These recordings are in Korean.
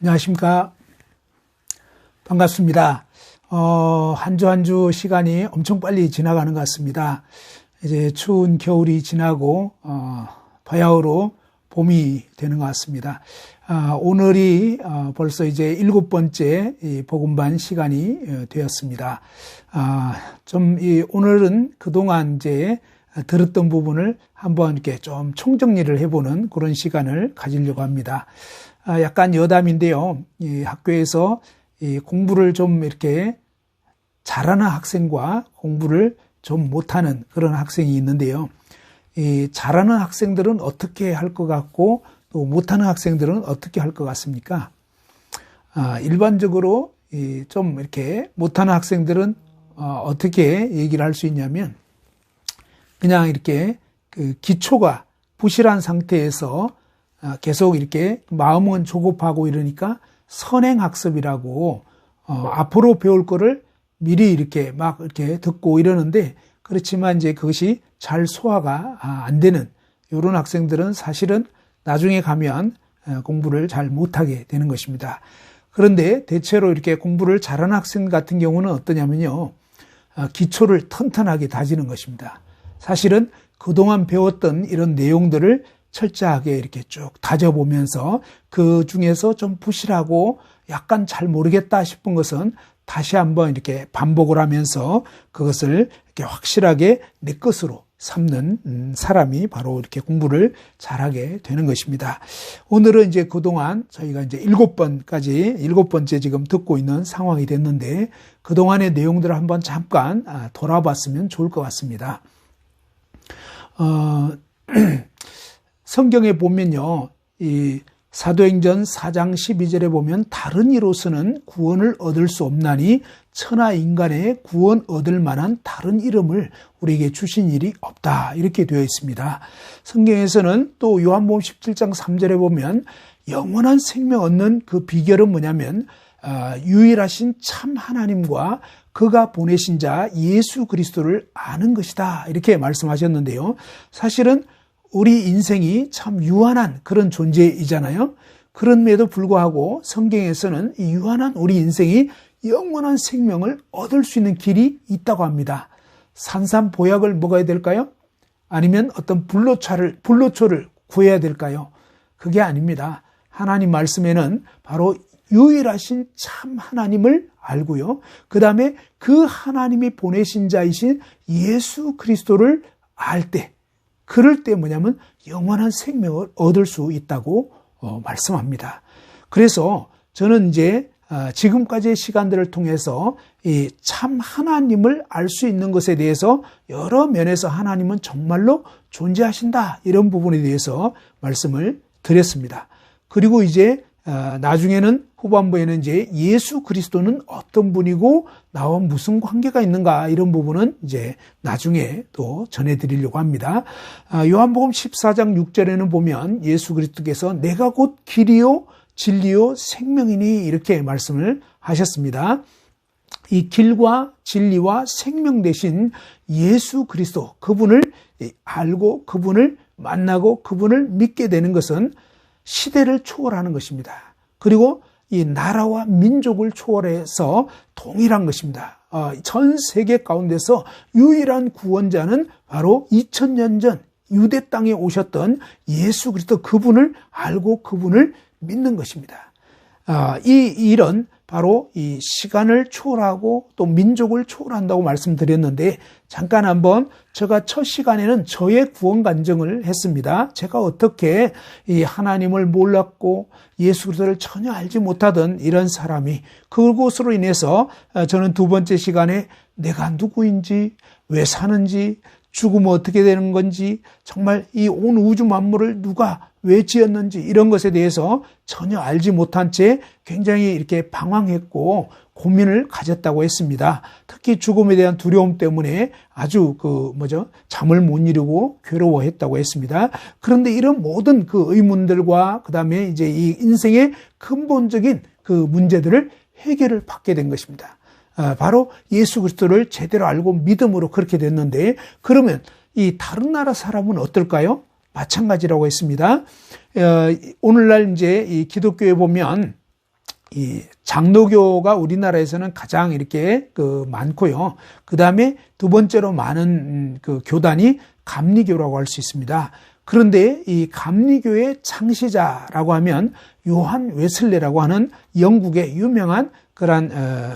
안녕하십니까. 반갑습니다. 한 주 한 주 시간이 엄청 빨리 지나가는 것 같습니다. 이제 추운 겨울이 지나고, 바야흐로 봄이 되는 것 같습니다. 오늘이 벌써 이제 7번째 복음반 시간이 되었습니다. 오늘은 그동안 이제 들었던 부분을 한번 이렇게 좀 총정리를 해보는 그런 시간을 가지려고 합니다. 약간 여담인데요. 이 학교에서 이 공부를 좀 이렇게 잘하는 학생과 공부를 좀 못하는 그런 학생이 있는데요. 이 잘하는 학생들은 어떻게 할 것 같고 또 못하는 학생들은 어떻게 할 것 같습니까? 일반적으로 좀 이렇게 못하는 학생들은 어떻게 얘기를 할 수 있냐면 그냥 이렇게 그 기초가 부실한 상태에서 계속 이렇게 마음은 조급하고 이러니까 선행학습이라고 앞으로 배울 거를 미리 이렇게 막 이렇게 듣고 이러는데 그렇지만 이제 그것이 잘 소화가 안 되는 이런 학생들은 사실은 나중에 가면 공부를 잘 못하게 되는 것입니다. 그런데 대체로 이렇게 공부를 잘하는 학생 같은 경우는 어떠냐면요. 기초를 튼튼하게 다지는 것입니다. 사실은 그동안 배웠던 이런 내용들을 철저하게 이렇게 쭉 다져보면서 그 중에서 좀 부실하고 약간 잘 모르겠다 싶은 것은 다시 한번 이렇게 반복을 하면서 그것을 이렇게 확실하게 내 것으로 삼는 사람이 바로 이렇게 공부를 잘하게 되는 것입니다. 오늘은 이제 그동안 저희가 이제 7번째 지금 듣고 있는 상황이 됐는데 그동안의 내용들을 한번 잠깐 돌아봤으면 좋을 것 같습니다. 성경에 보면요, 이 사도행전 4장 12절에 보면 다른 이로서는 구원을 얻을 수 없나니 천하 인간의 구원 얻을 만한 다른 이름을 우리에게 주신 일이 없다. 이렇게 되어 있습니다. 성경에서는 또 요한복음 17장 3절에 보면 영원한 생명 얻는 그 비결은 뭐냐면 유일하신 참 하나님과 그가 보내신 자 예수 그리스도를 아는 것이다. 이렇게 말씀하셨는데요. 사실은 우리 인생이 참 유한한 그런 존재이잖아요. 그럼에도 불구하고 성경에서는 이 유한한 우리 인생이 영원한 생명을 얻을 수 있는 길이 있다고 합니다. 산산보약을 먹어야 될까요? 아니면 어떤 불로초를 구해야 될까요? 그게 아닙니다. 하나님 말씀에는 바로 유일하신 참 하나님을 알고요. 그 다음에 그 하나님이 보내신 자이신 예수 그리스도를 알 때, 그럴 때 뭐냐면 영원한 생명을 얻을 수 있다고 말씀합니다. 그래서 저는 이제 지금까지의 시간들을 통해서 이 참 하나님을 알 수 있는 것에 대해서 여러 면에서 하나님은 정말로 존재하신다 이런 부분에 대해서 말씀을 드렸습니다. 그리고 이제 나중에는 후반부에는 이제 예수 그리스도는 어떤 분이고 나와 무슨 관계가 있는가 이런 부분은 이제 나중에 또 전해드리려고 합니다. 요한복음 14장 6절에는 보면 예수 그리스도께서 내가 곧 길이요 진리요 생명이니 이렇게 말씀을 하셨습니다. 이 길과 진리와 생명 되신 예수 그리스도 그분을 알고 그분을 만나고 그분을 믿게 되는 것은 시대를 초월하는 것입니다. 그리고 이 나라와 민족을 초월해서 동일한 것입니다. 전 세계 가운데서 유일한 구원자는 바로 2000년 전 유대 땅에 오셨던 예수 그리스도 그분을 알고 그분을 믿는 것입니다. 이 일은 바로 이 시간을 초월하고 또 민족을 초월한다고 말씀드렸는데 잠깐 한번 제가 첫 시간에는 저의 구원 간증을 했습니다. 제가 어떻게 이 하나님을 몰랐고 예수 그리스도를 전혀 알지 못하던 이런 사람이 그것으로 인해서 저는 두 번째 시간에 내가 누구인지 왜 사는지 죽으면 어떻게 되는 건지 정말 이 온 우주 만물을 누가 왜 지었는지 이런 것에 대해서 전혀 알지 못한 채 굉장히 이렇게 방황했고 고민을 가졌다고 했습니다. 특히 죽음에 대한 두려움 때문에 아주 잠을 못 이루고 괴로워했다고 했습니다. 그런데 이런 모든 그 의문들과 그다음에 이제 이 인생의 근본적인 그 문제들을 해결을 받게 된 것입니다. 바로 예수 그리스도를 제대로 알고 믿음으로 그렇게 됐는데 그러면 이 다른 나라 사람은 어떨까요? 마찬가지라고 했습니다. 오늘날 이제 이 기독교에 보면 이 장로교가 우리나라에서는 가장 이렇게 많고요. 그 다음에 두 번째로 많은 그 교단이 감리교라고 할 수 있습니다. 그런데 이 감리교의 창시자라고 하면 요한 웨슬레라고 하는 영국의 유명한 그런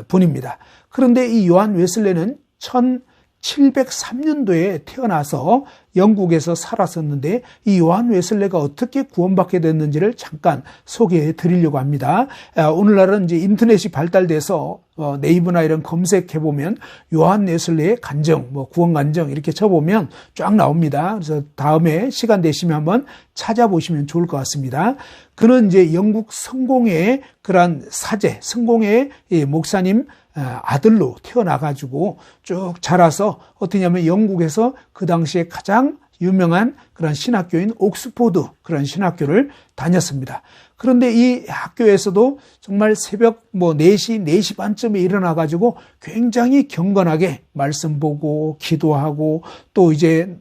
분입니다. 그런데 이 요한 웨슬레는 1703년도에 태어나서 영국에서 살았었는데 이 요한 웨슬레가 어떻게 구원받게 됐는지를 잠깐 소개해 드리려고 합니다. 오늘날은 이제 인터넷이 발달돼서 네이버나 이런 검색해 보면 요한 웨슬레의 간증, 구원 간증 이렇게 쳐보면 쫙 나옵니다. 그래서 다음에 시간 되시면 한번 찾아보시면 좋을 것 같습니다. 그는 이제 영국 성공회의 그런 사제, 성공회의 목사님 아들로 태어나가지고 쭉 자라서 어떠냐면 영국에서 그 당시에 가장 유명한 그런 신학교인 옥스포드 그런 신학교를 다녔습니다. 그런데 이 학교에서도 정말 새벽 4시 반쯤에 일어나가지고 굉장히 경건하게 말씀 보고 기도하고 또 이제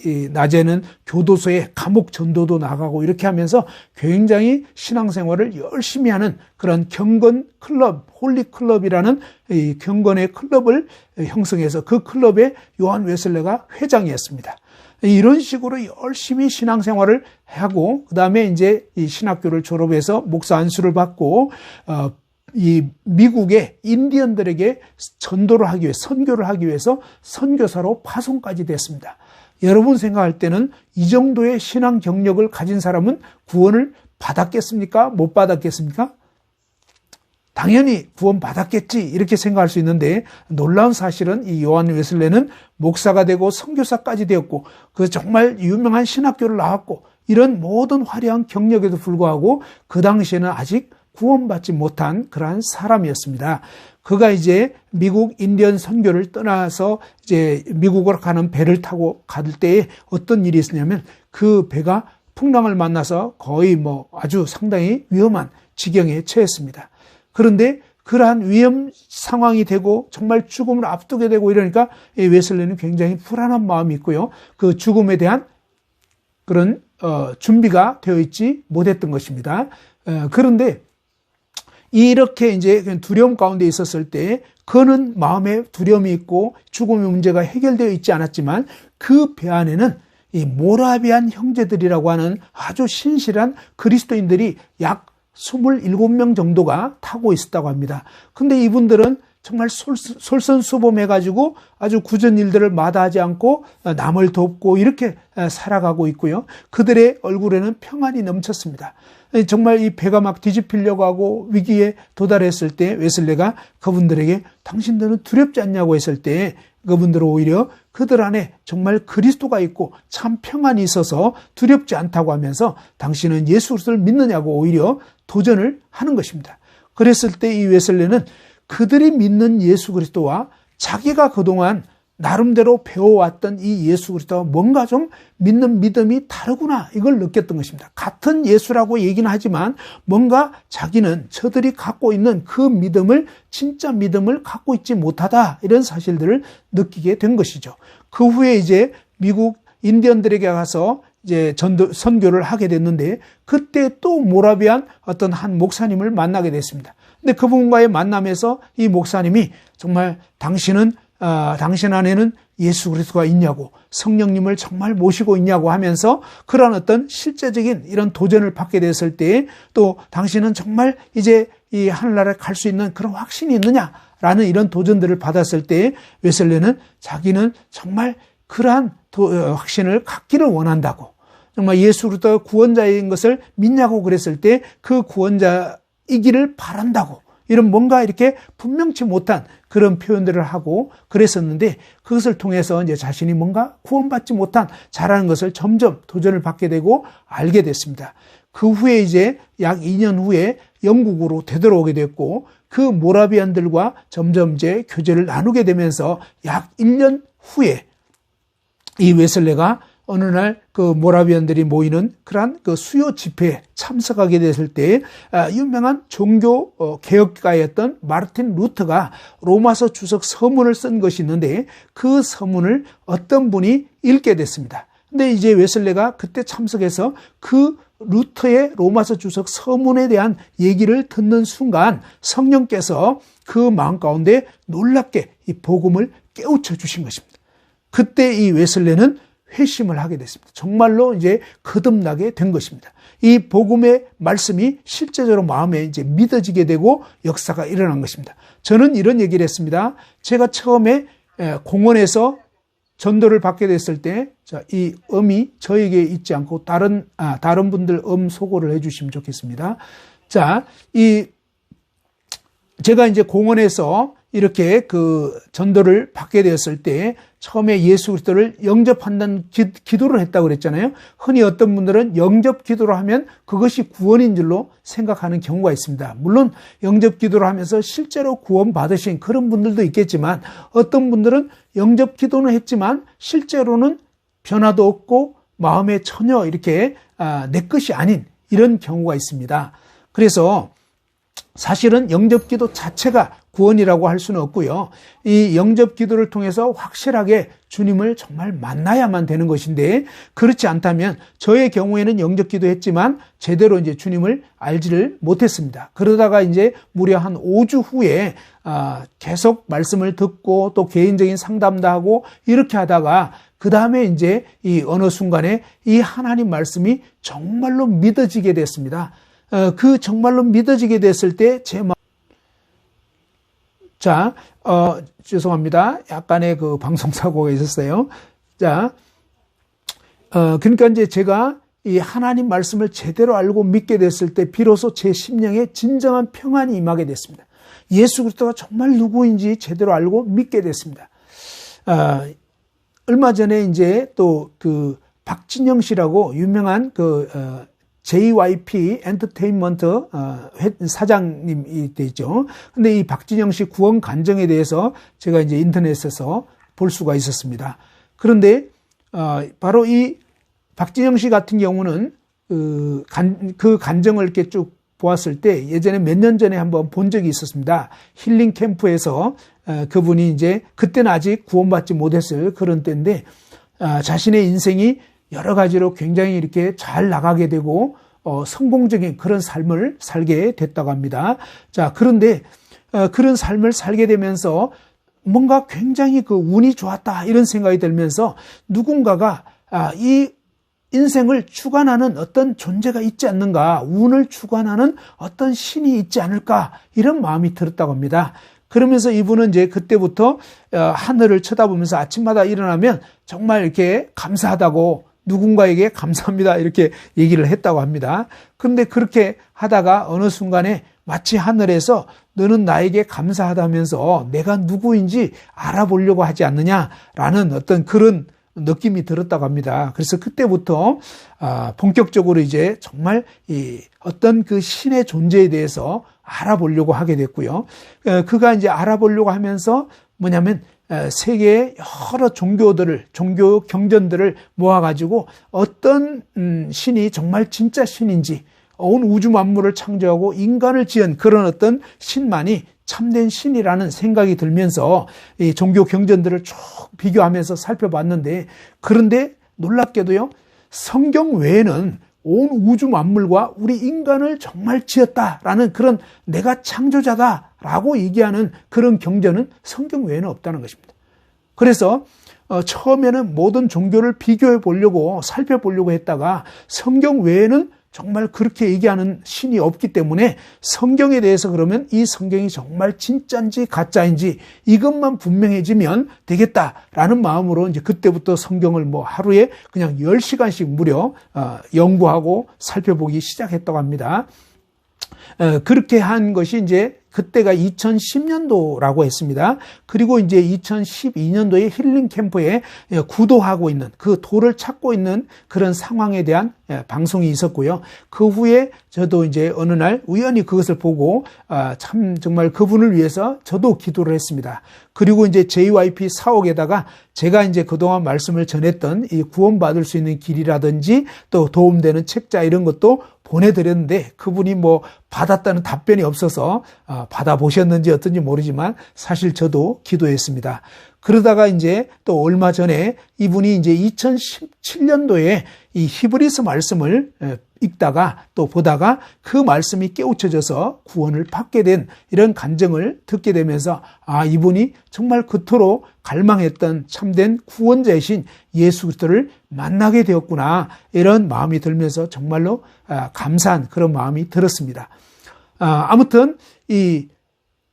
이 낮에는 교도소에 감옥 전도도 나가고 이렇게 하면서 굉장히 신앙생활을 열심히 하는 그런 경건 클럽, 홀리 클럽이라는 이 경건의 클럽을 형성해서 그 클럽에 요한 웨슬레가 회장이었습니다. 이런 식으로 열심히 신앙생활을 하고 그 다음에 이제 이 신학교를 졸업해서 목사 안수를 받고 이 미국의 인디언들에게 전도를 하기 위해 선교를 하기 위해서 선교사로 파송까지 됐습니다. 여러분 생각할 때는 이 정도의 신앙 경력을 가진 사람은 구원을 받았겠습니까? 못 받았겠습니까? 당연히 구원받았겠지 이렇게 생각할 수 있는데 놀라운 사실은 이 요한 웨슬레는 목사가 되고 선교사까지 되었고 그 정말 유명한 신학교를 나왔고 이런 모든 화려한 경력에도 불구하고 그 당시에는 아직 구원받지 못한 그러한 사람이었습니다. 그가 이제 미국 인디언 선교를 떠나서 이제 미국으로 가는 배를 타고 갈 때에 어떤 일이 있었냐면 그 배가 풍랑을 만나서 거의 아주 상당히 위험한 지경에 처했습니다. 그런데 그러한 위험 상황이 되고 정말 죽음을 앞두게 되고 이러니까 웨슬레는 굉장히 불안한 마음이 있고요. 그 죽음에 대한 그런 준비가 되어 있지 못했던 것입니다. 그런데 이렇게 이제 두려움 가운데 있었을 때 그는 마음에 두려움이 있고 죽음의 문제가 해결되어 있지 않았지만 그 배 안에는 이 모라비안 형제들이라고 하는 아주 신실한 그리스도인들이 약 27명 정도가 타고 있었다고 합니다. 근데 이분들은 정말 솔선수범해가지고 아주 굳은 일들을 마다하지 않고 남을 돕고 이렇게 살아가고 있고요. 그들의 얼굴에는 평안이 넘쳤습니다. 정말 이 배가 막 뒤집히려고 하고 위기에 도달했을 때 웨슬레가 그분들에게 당신들은 두렵지 않냐고 했을 때 그분들은 오히려 그들 안에 정말 그리스도가 있고 참 평안이 있어서 두렵지 않다고 하면서 당신은 예수 그리스도를 믿느냐고 오히려 도전을 하는 것입니다. 그랬을 때 이 웨슬레는 그들이 믿는 예수 그리스도와 자기가 그동안 나름대로 배워왔던 이 예수 그리스도와 뭔가 좀 믿는 믿음이 다르구나 이걸 느꼈던 것입니다. 같은 예수라고 얘기는 하지만 뭔가 자기는 저들이 갖고 있는 그 믿음을 진짜 믿음을 갖고 있지 못하다 이런 사실들을 느끼게 된 것이죠. 그 후에 이제 미국 인디언들에게 가서 이제 선교를 하게 됐는데 그때 또 모라비안 어떤 한 목사님을 만나게 됐습니다. 근데 그분과의 만남에서 이 목사님이 정말 당신 안에는 예수 그리스도가 있냐고 성령님을 정말 모시고 있냐고 하면서 그런 어떤 실제적인 이런 도전을 받게 됐을 때 또 당신은 정말 이제 이 하늘나라에 갈 수 있는 그런 확신이 있느냐라는 이런 도전들을 받았을 때 웨슬레는 자기는 정말 그러한 확신을 갖기를 원한다고 정말 예수 그리스도가 구원자인 것을 믿냐고 그랬을 때 그 구원자이기를 바란다고 이런 뭔가 이렇게 분명치 못한 그런 표현들을 하고 그랬었는데 그것을 통해서 이제 자신이 뭔가 구원받지 못한 잘하는 것을 점점 도전을 받게 되고 알게 됐습니다. 그 후에 이제 약 2년 후에 영국으로 되돌아오게 됐고 그 모라비안들과 점점 이제 교제를 나누게 되면서 약 1년 후에 이 웨슬레가 어느 날 그 모라비안들이 모이는 그러한 그 수요 집회에 참석하게 됐을 때 유명한 종교 개혁가였던 마르틴 루터가 로마서 주석 서문을 쓴 것이 있는데 그 서문을 어떤 분이 읽게 됐습니다. 근데 이제 웨슬레가 그때 참석해서 그 루터의 로마서 주석 서문에 대한 얘기를 듣는 순간 성령께서 그 마음 가운데 놀랍게 이 복음을 깨우쳐 주신 것입니다. 그때 이 웨슬레는 회심을 하게 됐습니다. 정말로 이제 거듭나게 된 것입니다. 이 복음의 말씀이 실제적으로 마음에 이제 믿어지게 되고 역사가 일어난 것입니다. 저는 이런 얘기를 했습니다. 제가 처음에 공원에서 전도를 받게 됐을 때, 이 음이 저에게 있지 않고 다른 분들 소고를 해주시면 좋겠습니다. 제가 이제 공원에서 이렇게 그 전도를 받게 되었을 때 처음에 예수 그리스도를 영접한다는 기도를 했다고 그랬잖아요. 흔히 어떤 분들은 영접 기도를 하면 그것이 구원인 줄로 생각하는 경우가 있습니다. 물론 영접 기도를 하면서 실제로 구원 받으신 그런 분들도 있겠지만 어떤 분들은 영접 기도는 했지만 실제로는 변화도 없고 마음에 전혀 이렇게 내 것이 아닌 이런 경우가 있습니다. 그래서 사실은 영접 기도 자체가 구원이라고 할 수는 없고요. 이 영접 기도를 통해서 확실하게 주님을 정말 만나야만 되는 것인데 그렇지 않다면 저의 경우에는 영접 기도했지만 제대로 이제 주님을 알지를 못했습니다. 그러다가 이제 무려 한 5주 후에 계속 말씀을 듣고 또 개인적인 상담도 하고 이렇게 하다가 그 다음에 이제 이 어느 순간에 이 하나님 말씀이 정말로 믿어지게 됐습니다. 그 정말로 믿어지게 됐을 때 제 마음 죄송합니다. 약간의 그 방송사고가 있었어요. 그러니까 이제 제가 이 하나님 말씀을 제대로 알고 믿게 됐을 때 비로소 제 심령에 진정한 평안이 임하게 됐습니다. 예수 그리스도가 정말 누구인지 제대로 알고 믿게 됐습니다. 얼마 전에 이제 또 그 박진영 씨라고 유명한 JYP 엔터테인먼트 사장님이 되죠. 근데 이 박진영 씨 구원 간증에 대해서 제가 이제 인터넷에서 볼 수가 있었습니다. 그런데 바로 이 박진영 씨 같은 경우는 그 간증을 이렇게 쭉 보았을 때 예전에 몇 년 전에 한번 본 적이 있었습니다. 힐링 캠프에서 그분이 이제 그때는 아직 구원받지 못했을 그런 때인데 자신의 인생이 여러 가지로 굉장히 이렇게 잘 나가게 되고 성공적인 그런 삶을 살게 됐다고 합니다. 그런데 그런 삶을 살게 되면서 뭔가 굉장히 그 운이 좋았다 이런 생각이 들면서 누군가가 이 인생을 주관하는 어떤 존재가 있지 않는가, 운을 주관하는 어떤 신이 있지 않을까 이런 마음이 들었다고 합니다. 그러면서 이분은 이제 그때부터 하늘을 쳐다보면서 아침마다 일어나면 정말 이렇게 감사하다고 누군가에게 감사합니다 이렇게 얘기를 했다고 합니다. 그런데 그렇게 하다가 어느 순간에 마치 하늘에서 너는 나에게 감사하다면서 내가 누구인지 알아보려고 하지 않느냐라는 어떤 그런 느낌이 들었다고 합니다. 그래서 그때부터 본격적으로 이제 정말 이 어떤 그 신의 존재에 대해서 알아보려고 하게 됐고요. 그가 이제 알아보려고 하면서 뭐냐면 세계의 여러 종교 경전들을 모아가지고 어떤 신이 정말 진짜 신인지 온 우주 만물을 창조하고 인간을 지은 그런 어떤 신만이 참된 신이라는 생각이 들면서 이 종교 경전들을 쭉 비교하면서 살펴봤는데 그런데 놀랍게도요 성경 외에는 온 우주 만물과 우리 인간을 정말 지었다라는 그런 내가 창조자다라고 얘기하는 그런 경전은 성경 외에는 없다는 것입니다. 그래서 처음에는 모든 종교를 비교해 보려고 살펴보려고 했다가 성경 외에는 정말 그렇게 얘기하는 신이 없기 때문에 성경에 대해서 그러면 이 성경이 정말 진짜인지 가짜인지 이것만 분명해지면 되겠다라는 마음으로 이제 그때부터 성경을 뭐 하루에 그냥 10시간씩 무려 연구하고 살펴보기 시작했다고 합니다. 그렇게 한 것이 이제 그때가 2010년도라고 했습니다. 그리고 이제 2012년도에 힐링 캠프에 구도하고 있는 그 도를 찾고 있는 그런 상황에 대한 방송이 있었고요. 그 후에 저도 이제 어느 날 우연히 그것을 보고 참 정말 그분을 위해서 저도 기도를 했습니다. 그리고 이제 JYP 사옥에다가 제가 이제 그동안 말씀을 전했던 이 구원받을 수 있는 길이라든지 또 도움되는 책자 이런 것도 보내드렸는데 그분이 뭐 받았다는 답변이 없어서 받아보셨는지 어떤지 모르지만 사실 저도 기도했습니다. 그러다가 이제 또 얼마 전에 이분이 이제 2017년도에 이 히브리서 말씀을 읽다가 또 보다가 그 말씀이 깨우쳐져서 구원을 받게 된 이런 간증을 듣게 되면서 이분이 정말 그토록 갈망했던 참된 구원자이신 예수 그리스도를 만나게 되었구나, 이런 마음이 들면서 정말로 감사한 그런 마음이 들었습니다. 아무튼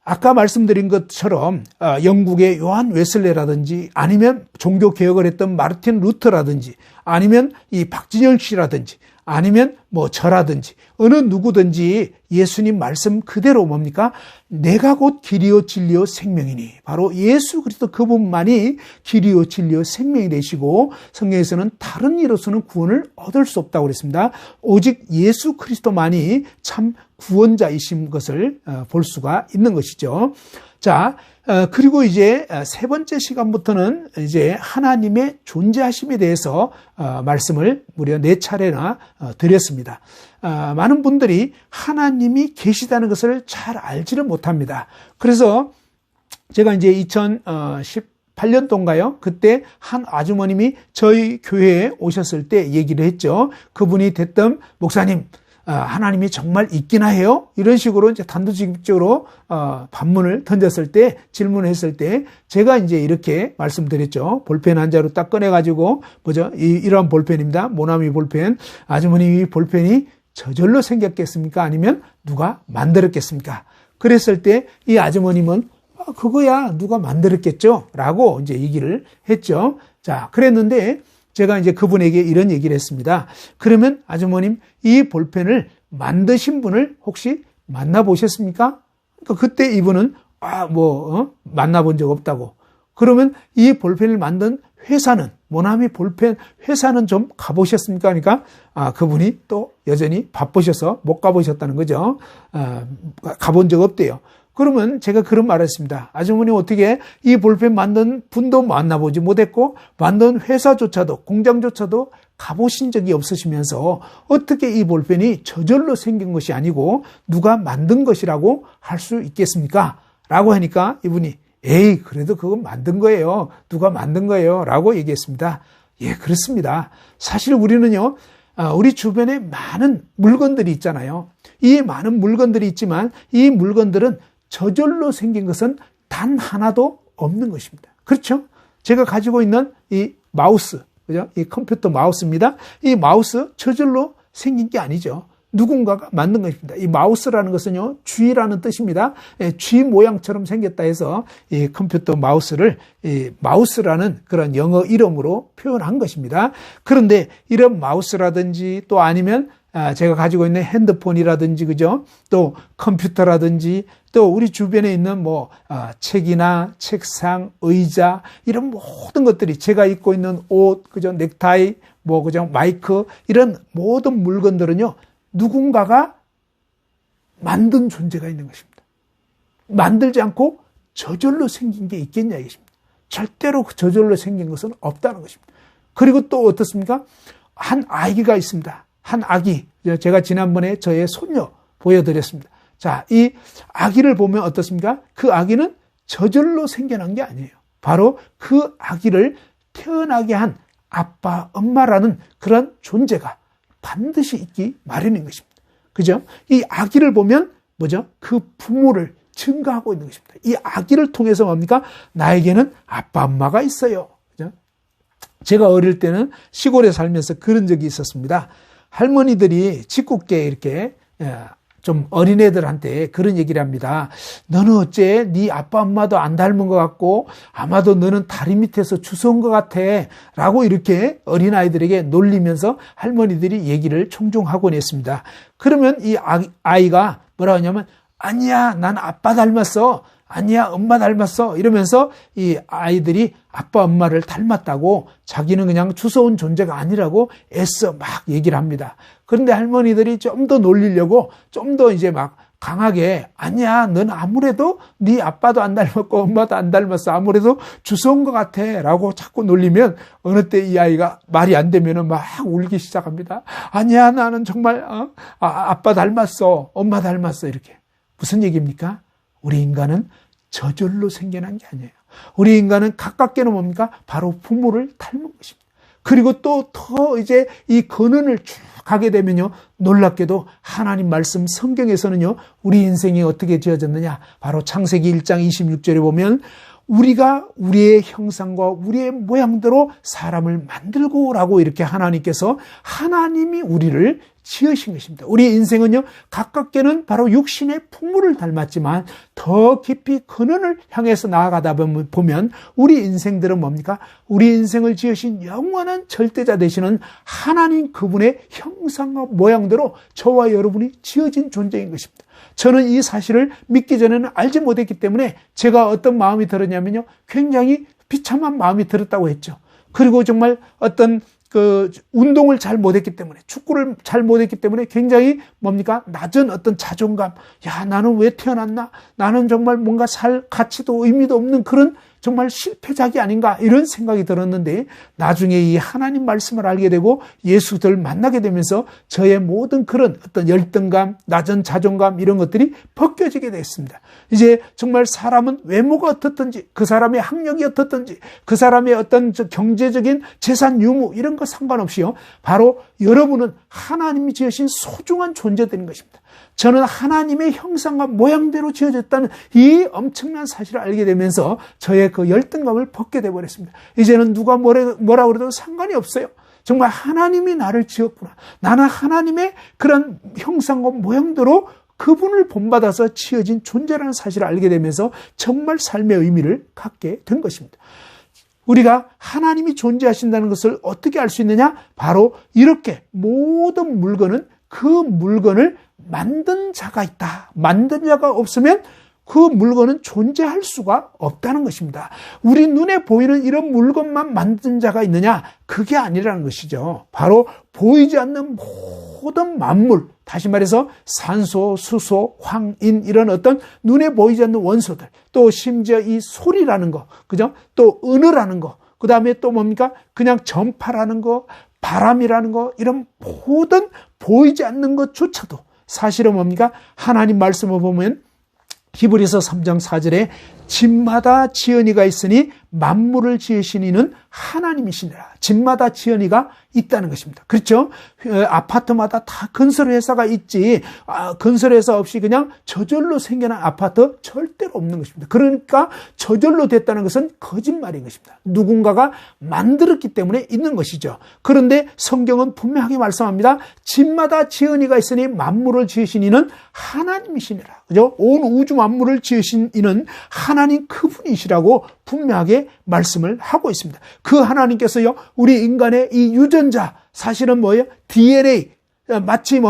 아까 말씀드린 것처럼 영국의 요한 웨슬레라든지 아니면 종교 개혁을 했던 마르틴 루터라든지 아니면 이 박진영 씨라든지 아니면 저라든지 어느 누구든지 예수님 말씀 그대로 뭡니까? 내가 곧 길이요 진리요 생명이니, 바로 예수 그리스도 그분만이 길이요 진리요 생명이 되시고, 성경에서는 다른 이로서는 구원을 얻을 수 없다고 그랬습니다. 오직 예수 그리스도만이 참 구원자이신 것을 볼 수가 있는 것이죠. 자, 그리고 이제 세 번째 시간부터는 이제 하나님의 존재하심에 대해서 말씀을 무려 4차례나 드렸습니다. 많은 분들이 하나님이 계시다는 것을 잘 알지를 못합니다. 그래서 제가 이제 2018년도인가요? 그때 한 아주머님이 저희 교회에 오셨을 때 얘기를 했죠. 그분이 대뜸 목사님, 하나님이 정말 있기나 해요? 이런 식으로 이제 단도직입적으로 반문을 던졌을 때, 질문을 했을 때 제가 이제 이렇게 말씀드렸죠. 볼펜 한 자루 딱 꺼내가지고 이러한 볼펜입니다. 모나미 볼펜. 아주머니 이 볼펜이 저절로 생겼겠습니까? 아니면 누가 만들었겠습니까? 그랬을 때 이 아주머님은 그거야 누가 만들었겠죠? 라고 이제 얘기를 했죠. 자, 그랬는데 제가 이제 그분에게 이런 얘기를 했습니다. 그러면 아주머님, 이 볼펜을 만드신 분을 혹시 만나보셨습니까? 그러니까 그때 이분은 만나본 적 없다고. 그러면 이 볼펜을 만든 회사는, 모나미 볼펜 회사는 좀 가보셨습니까? 그러니까 그분이 또 여전히 바쁘셔서 못 가보셨다는 거죠. 가본 적 없대요. 그러면 제가 그런 말을 했습니다. 아주머니 어떻게 이 볼펜 만든 분도 만나보지 못했고 만든 회사조차도, 공장조차도 가보신 적이 없으시면서 어떻게 이 볼펜이 저절로 생긴 것이 아니고 누가 만든 것이라고 할 수 있겠습니까? 라고 하니까 이분이 에이, 그래도 그건 만든 거예요. 누가 만든 거예요. 라고 얘기했습니다. 예, 그렇습니다. 사실 우리는요, 우리 주변에 많은 물건들이 있잖아요. 이 많은 물건들이 있지만 이 물건들은 저절로 생긴 것은 단 하나도 없는 것입니다. 그렇죠? 제가 가지고 있는 이 마우스, 그죠? 이 컴퓨터 마우스입니다. 이 마우스 저절로 생긴 게 아니죠. 누군가가 만든 것입니다. 이 마우스라는 것은요, 쥐라는 뜻입니다. 쥐 모양처럼 생겼다 해서 이 컴퓨터 마우스를 마우스라는 그런 영어 이름으로 표현한 것입니다. 그런데 이런 마우스라든지 또 아니면 제가 가지고 있는 핸드폰이라든지, 그죠? 또 컴퓨터라든지, 또 우리 주변에 있는 책이나 책상, 의자, 이런 모든 것들이, 제가 입고 있는 옷, 그죠? 넥타이, 그죠? 마이크, 이런 모든 물건들은요, 누군가가 만든 존재가 있는 것입니다. 만들지 않고 저절로 생긴 게 있겠냐, 이것입니다. 절대로 저절로 생긴 것은 없다는 것입니다. 그리고 또 어떻습니까? 한 아기가 있습니다. 한 아기, 제가 지난번에 저의 손녀 보여드렸습니다. 자, 이 아기를 보면 어떻습니까? 그 아기는 저절로 생겨난 게 아니에요. 바로 그 아기를 태어나게 한 아빠, 엄마라는 그런 존재가 반드시 있기 마련인 것입니다. 그죠? 이 아기를 보면 그 부모를 증가하고 있는 것입니다. 이 아기를 통해서 뭡니까? 나에게는 아빠, 엄마가 있어요. 그죠? 제가 어릴 때는 시골에 살면서 그런 적이 있었습니다. 할머니들이 짓궂게 이렇게 좀 어린애들한테 그런 얘기를 합니다. 너는 어째 네 아빠 엄마도 안 닮은 것 같고 아마도 너는 다리 밑에서 주워온 것 같아 라고 이렇게 어린아이들에게 놀리면서 할머니들이 얘기를 종종 하곤 했습니다. 그러면 이 아이가 뭐라 하냐면 아니야, 난 아빠 닮았어. 아니야, 엄마 닮았어. 이러면서 이 아이들이 아빠 엄마를 닮았다고, 자기는 그냥 주워온 존재가 아니라고 애써 막 얘기를 합니다. 그런데 할머니들이 좀 더 놀리려고 좀 더 이제 막 강하게 아니야, 넌 아무래도 네 아빠도 안 닮았고 엄마도 안 닮았어. 아무래도 주워온 것 같아 라고 자꾸 놀리면 어느 때 이 아이가 말이 안 되면 막 울기 시작합니다. 아니야, 나는 정말 아빠 닮았어. 엄마 닮았어. 이렇게. 무슨 얘기입니까? 우리 인간은 저절로 생겨난 게 아니에요. 우리 인간은 가깝게는 뭡니까? 바로 부모를 닮은 것입니다. 그리고 또 더 이제 이 근원을 쭉 가게 되면요, 놀랍게도 하나님 말씀 성경에서는요, 우리 인생이 어떻게 지어졌느냐, 바로 창세기 1장 26절에 보면 우리가 우리의 형상과 우리의 모양대로 사람을 만들고라고 이렇게 하나님께서 하나님이 우리를 지으신 것입니다. 우리 인생은요, 가깝게는 바로 육신의 풍물을 닮았지만 더 깊이 근원을 향해서 나아가다 보면 우리 인생들은 뭡니까? 우리 인생을 지으신 영원한 절대자 되시는 하나님 그분의 형상과 모양대로 저와 여러분이 지어진 존재인 것입니다. 저는 이 사실을 믿기 전에는 알지 못했기 때문에 제가 어떤 마음이 들었냐면요, 굉장히 비참한 마음이 들었다고 했죠. 그리고 정말 어떤 운동을 잘 못했기 때문에, 축구를 잘 못했기 때문에 굉장히 낮은 어떤 자존감, 야, 나는 왜 태어났나? 나는 정말 뭔가 살 가치도 의미도 없는 그런 정말 실패작이 아닌가, 이런 생각이 들었는데, 나중에 이 하나님 말씀을 알게 되고 예수들 만나게 되면서 저의 모든 그런 어떤 열등감, 낮은 자존감, 이런 것들이 벗겨지게 됐습니다. 이제 정말 사람은 외모가 어떻든지, 그 사람의 학력이 어떻든지, 그 사람의 어떤 경제적인 재산 유무, 이런 거 상관없이요, 바로 여러분은 하나님이 지으신 소중한 존재들인 것입니다. 저는 하나님의 형상과 모양대로 지어졌다는 이 엄청난 사실을 알게 되면서 저의 그 열등감을 벗게 되어버렸습니다. 이제는 누가 뭐라 그래도 상관이 없어요. 정말 하나님이 나를 지었구나. 나는 하나님의 그런 형상과 모양대로 그분을 본받아서 지어진 존재라는 사실을 알게 되면서 정말 삶의 의미를 갖게 된 것입니다. 우리가 하나님이 존재하신다는 것을 어떻게 알 수 있느냐? 바로 이렇게 모든 물건은 그 물건을 만든 자가 있다. 만든 자가 없으면 그 물건은 존재할 수가 없다는 것입니다. 우리 눈에 보이는 이런 물건만 만든 자가 있느냐? 그게 아니라는 것이죠. 바로 보이지 않는 모든 만물, 다시 말해서 산소, 수소, 황인, 이런 어떤 눈에 보이지 않는 원소들, 또 심지어 이 소리라는 거, 그죠? 또 은어라는 거, 그 다음에 또 그냥 전파라는 거, 바람이라는 거, 이런 모든 보이지 않는 것조차도 사실은 하나님 말씀을 보면 히브리서 3장 4절에 집마다 지은이가 있으니 만물을 지으신 이는 하나님이시니라. 집마다 지은이가 있다는 것입니다. 그렇죠? 아파트마다 다 건설회사가 있지, 건설회사 없이 그냥 저절로 생겨난 아파트 절대로 없는 것입니다. 그러니까 저절로 됐다는 것은 거짓말인 것입니다. 누군가가 만들었기 때문에 있는 것이죠. 그런데 성경은 분명하게 말씀합니다. 집마다 지은이가 있으니 만물을 지으신 이는 하나님이시니라. 그죠? 온 우주 만물을 지으신 이는 하나님 그분이시라고 분명하게 말씀을 하고 있습니다. 그 하나님께서요, 우리 인간의 이 유전자, 사실은 뭐예요? DNA, 마치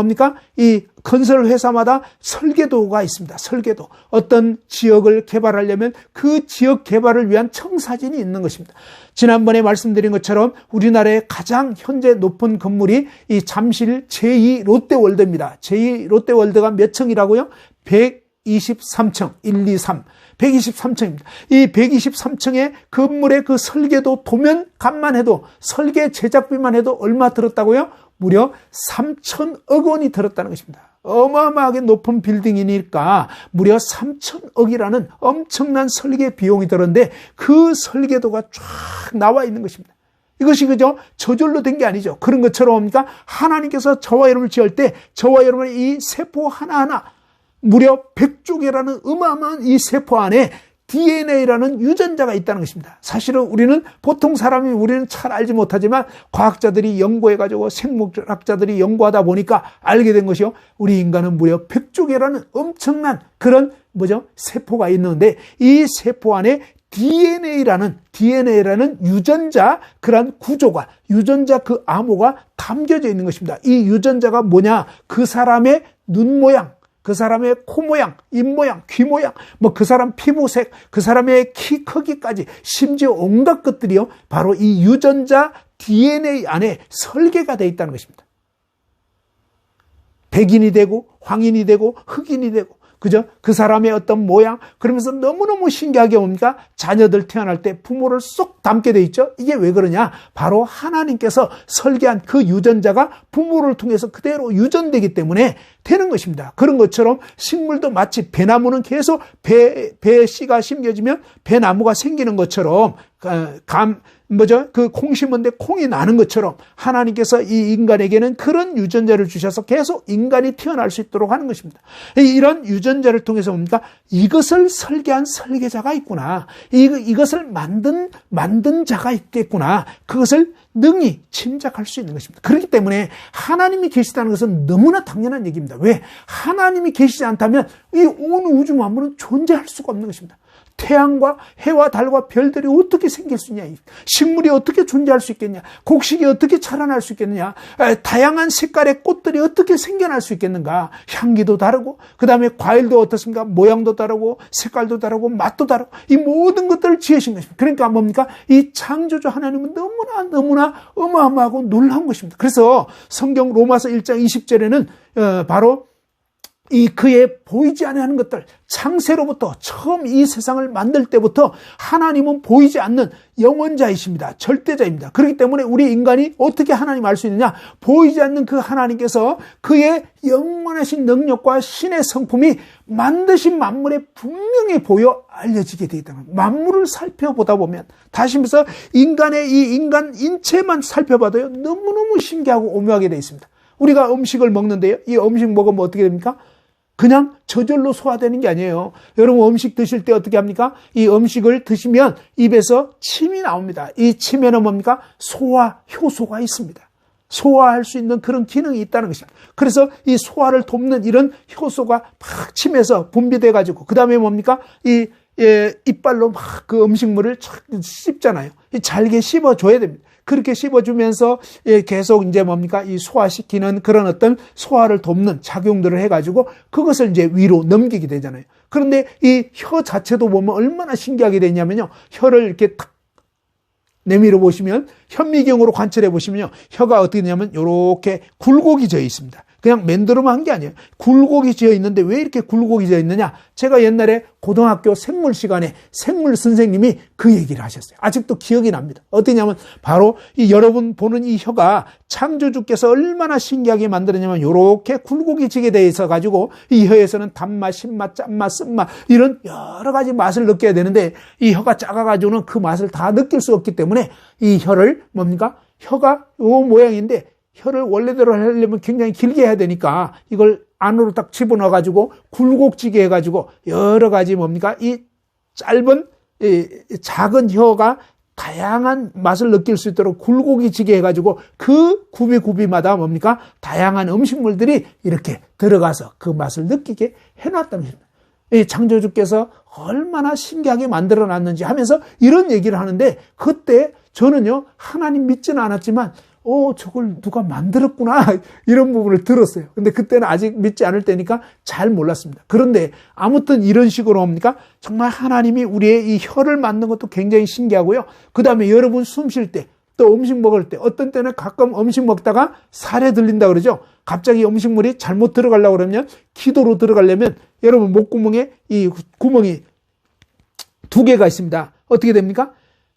이 건설 회사마다 설계도가 있습니다. 설계도. 어떤 지역을 개발하려면 그 지역 개발을 위한 청사진이 있는 것입니다. 지난번에 말씀드린 것처럼 우리나라의 가장 현재 높은 건물이 이 잠실 제2 롯데월드입니다. 제2 롯데월드가 몇 층이라고요? 123층, 1, 2, 3. 123층입니다. 이 123층의 건물의 그 설계도 도면값만 해도, 설계 제작비만 해도 얼마 들었다고요? 무려 3천억 원이 들었다는 것입니다. 어마어마하게 높은 빌딩이니까 무려 3천억이라는 엄청난 설계 비용이 들었는데 그 설계도가 쫙 나와 있는 것입니다. 이것이 그죠? 저절로 된 게 아니죠. 그런 것처럼 하나님께서 저와 여러분을 지을 때 저와 여러분의 이 세포 하나하나, 무려 100조개라는 어마어마한 이 세포 안에 DNA라는 유전자가 있다는 것입니다. 사실은 우리는 보통 사람이 우리는 잘 알지 못하지만 과학자들이 연구해가지고 생물학자들이 연구하다 보니까 알게 된 것이요. 우리 인간은 무려 100조개라는 엄청난 그런 세포가 있는데 이 세포 안에 DNA라는 유전자, 그런 구조가, 유전자 그 암호가 담겨져 있는 것입니다. 이 유전자가 뭐냐? 그 사람의 눈 모양, 그 사람의 코 모양, 입 모양, 귀 모양, 그 사람 피부색, 그 사람의 키 크기까지, 심지어 온갖 것들이요, 바로 이 유전자 DNA 안에 설계가 되어 있다는 것입니다. 백인이 되고, 황인이 되고, 흑인이 되고, 그죠? 그 사람의 어떤 모양, 그러면서 너무너무 신기하게 자녀들 태어날 때 부모를 쏙 닮게 돼 있죠? 이게 왜 그러냐? 바로 하나님께서 설계한 그 유전자가 부모를 통해서 그대로 유전되기 때문에 되는 것입니다. 그런 것처럼 식물도 마치 배나무는 계속 배 씨가 심겨지면 배나무가 생기는 것처럼 그 콩 심은데 콩이 나는 것처럼 하나님께서 이 인간에게는 그런 유전자를 주셔서 계속 인간이 태어날 수 있도록 하는 것입니다. 이런 유전자를 통해서 뭡니까? 이것을 설계한 설계자가 있구나. 이것을 만든 자가 있겠구나. 그것을 능히 짐작할 수 있는 것입니다. 그렇기 때문에 하나님이 계시다는 것은 너무나 당연한 얘기입니다. 왜? 하나님이 계시지 않다면 이 온 우주 만물은 존재할 수가 없는 것입니다. 태양과 해와 달과 별들이 어떻게 생길 수 있냐, 식물이 어떻게 존재할 수 있겠냐, 곡식이 어떻게 자라날 수 있겠느냐, 다양한 색깔의 꽃들이 어떻게 생겨날 수 있겠는가, 향기도 다르고 그 다음에 과일도 어떻습니까? 모양도 다르고 색깔도 다르고 맛도 다르고 이 모든 것들을 지으신 것입니다. 그러니까 뭡니까? 이 창조주 하나님은 너무나 어마어마하고 놀라운 것입니다. 그래서 성경 로마서 1장 20절에는 바로 이 그의 보이지 않는 것들, 창세로부터 처음 이 세상을 만들 때부터 하나님은 보이지 않는 영원자이십니다. 절대자입니다. 그렇기 때문에 우리 인간이 어떻게 하나님 알 수 있느냐? 보이지 않는 그 하나님께서 그의 영원하신 능력과 신의 성품이 만드신 만물에 분명히 보여 알려지게 되어 있다는 겁니다. 만물을 살펴보다 보면, 다시 말해서 인간의 이 인간 인체만 살펴봐도요, 너무너무 신기하고 오묘하게 되어 있습니다. 우리가 음식을 먹는데요, 이 음식 먹으면 어떻게 됩니까? 그냥 저절로 소화되는 게 아니에요. 여러분 음식 드실 때 어떻게 합니까? 이 음식을 드시면 입에서 침이 나옵니다. 이 침에는 뭡니까? 소화 효소가 있습니다. 소화할 수 있는 그런 기능이 있다는 것입니다. 그래서 이 소화를 돕는 이런 효소가 막 침에서 분비돼 가지고 그 다음에 뭡니까? 이빨로 막 그 음식물을 씹잖아요. 잘게 씹어줘야 됩니다. 그렇게 씹어주면서 계속 이제 뭡니까? 이 소화시키는 그런 어떤 소화를 돕는 작용들을 해가지고 그것을 이제 위로 넘기게 되잖아요. 그런데 이 혀 자체도 보면 얼마나 신기하게 되냐면요. 혀를 이렇게 탁 내밀어 보시면, 현미경으로 관찰해 보시면요. 혀가 어떻게 되냐면 이렇게 굴곡이 져 있습니다. 그냥 맨드로만 한 게 아니에요. 굴곡이 지어 있는데 왜 이렇게 굴곡이 지어 있느냐? 제가 옛날에 고등학교 생물 시간에 생물 선생님이 그 얘기를 하셨어요. 아직도 기억이 납니다. 어떠냐면 바로 이 여러분 보는 이 혀가 창조주께서 얼마나 신기하게 만들었냐면 이렇게 굴곡이 지게 돼 있어 가지고 이 혀에서는 단맛, 신맛, 짠맛, 쓴맛 이런 여러 가지 맛을 느껴야 되는데 이 혀가 작아 가지고는 그 맛을 다 느낄 수 없기 때문에 이 혀를 뭡니까? 혀가 요 모양인데 혀를 원래대로 하려면 굉장히 길게 해야 되니까 이걸 안으로 딱 집어넣어 가지고 굴곡지게 해 가지고 여러 가지 뭡니까? 이 짧은 작은 혀가 다양한 맛을 느낄 수 있도록 굴곡이 지게 해 가지고 그 구비마다 뭡니까? 다양한 음식물들이 이렇게 들어가서 그 맛을 느끼게 해놨다는 것입니다. 이 창조주께서 얼마나 신기하게 만들어 놨는지 하면서 이런 얘기를 하는데, 그때 저는요 하나님 믿지는 않았지만 저걸 누가 만들었구나 이런 부분을 들었어요. 근데 그때는 아직 믿지 않을 때니까 잘 몰랐습니다. 그런데 아무튼 이런 식으로 뭡니까? 정말 하나님이 우리의 이 혀를 만든 것도 굉장히 신기하고요. 그 다음에 여러분 숨 쉴 때, 또 음식 먹을 때, 어떤 때는 가끔 음식 먹다가 살에 들린다 그러죠. 갑자기 음식물이 잘못 들어가려고 그러면, 기도로 들어가려면 여러분 목구멍에 이 구멍이 2개가 있습니다. 어떻게 됩니까?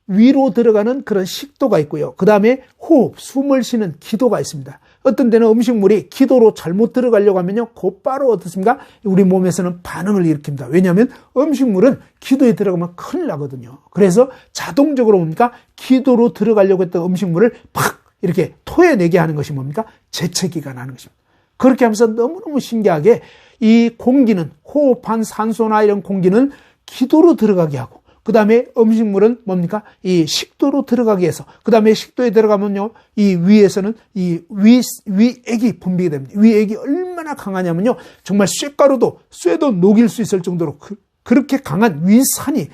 위로 들어가는 그런 식도가 있고요. 그 다음에 호흡, 숨을 쉬는 기도가 있습니다. 어떤 때는 음식물이 기도로 잘못 들어가려고 하면요, 곧바로 어떻습니까? 우리 몸에서는 반응을 일으킵니다. 왜냐하면 음식물은 기도에 들어가면 큰일 나거든요. 그래서 자동적으로 뭡니까? 기도로 들어가려고 했던 음식물을 팍 이렇게 토해내게 하는 것이 뭡니까? 재채기가 나는 것입니다. 그렇게 하면서 너무너무 신기하게 이 공기는, 호흡한 산소나 이런 공기는 기도로 들어가게 하고, 그 다음에 음식물은 뭡니까? 이 식도로 들어가게 해서, 그 다음에 식도에 들어가면요, 이 위에서는 이 위액이 분비가 됩니다. 위액이 얼마나 강하냐면요, 정말 쇠도 녹일 수 있을 정도로 그렇게 강한 위산이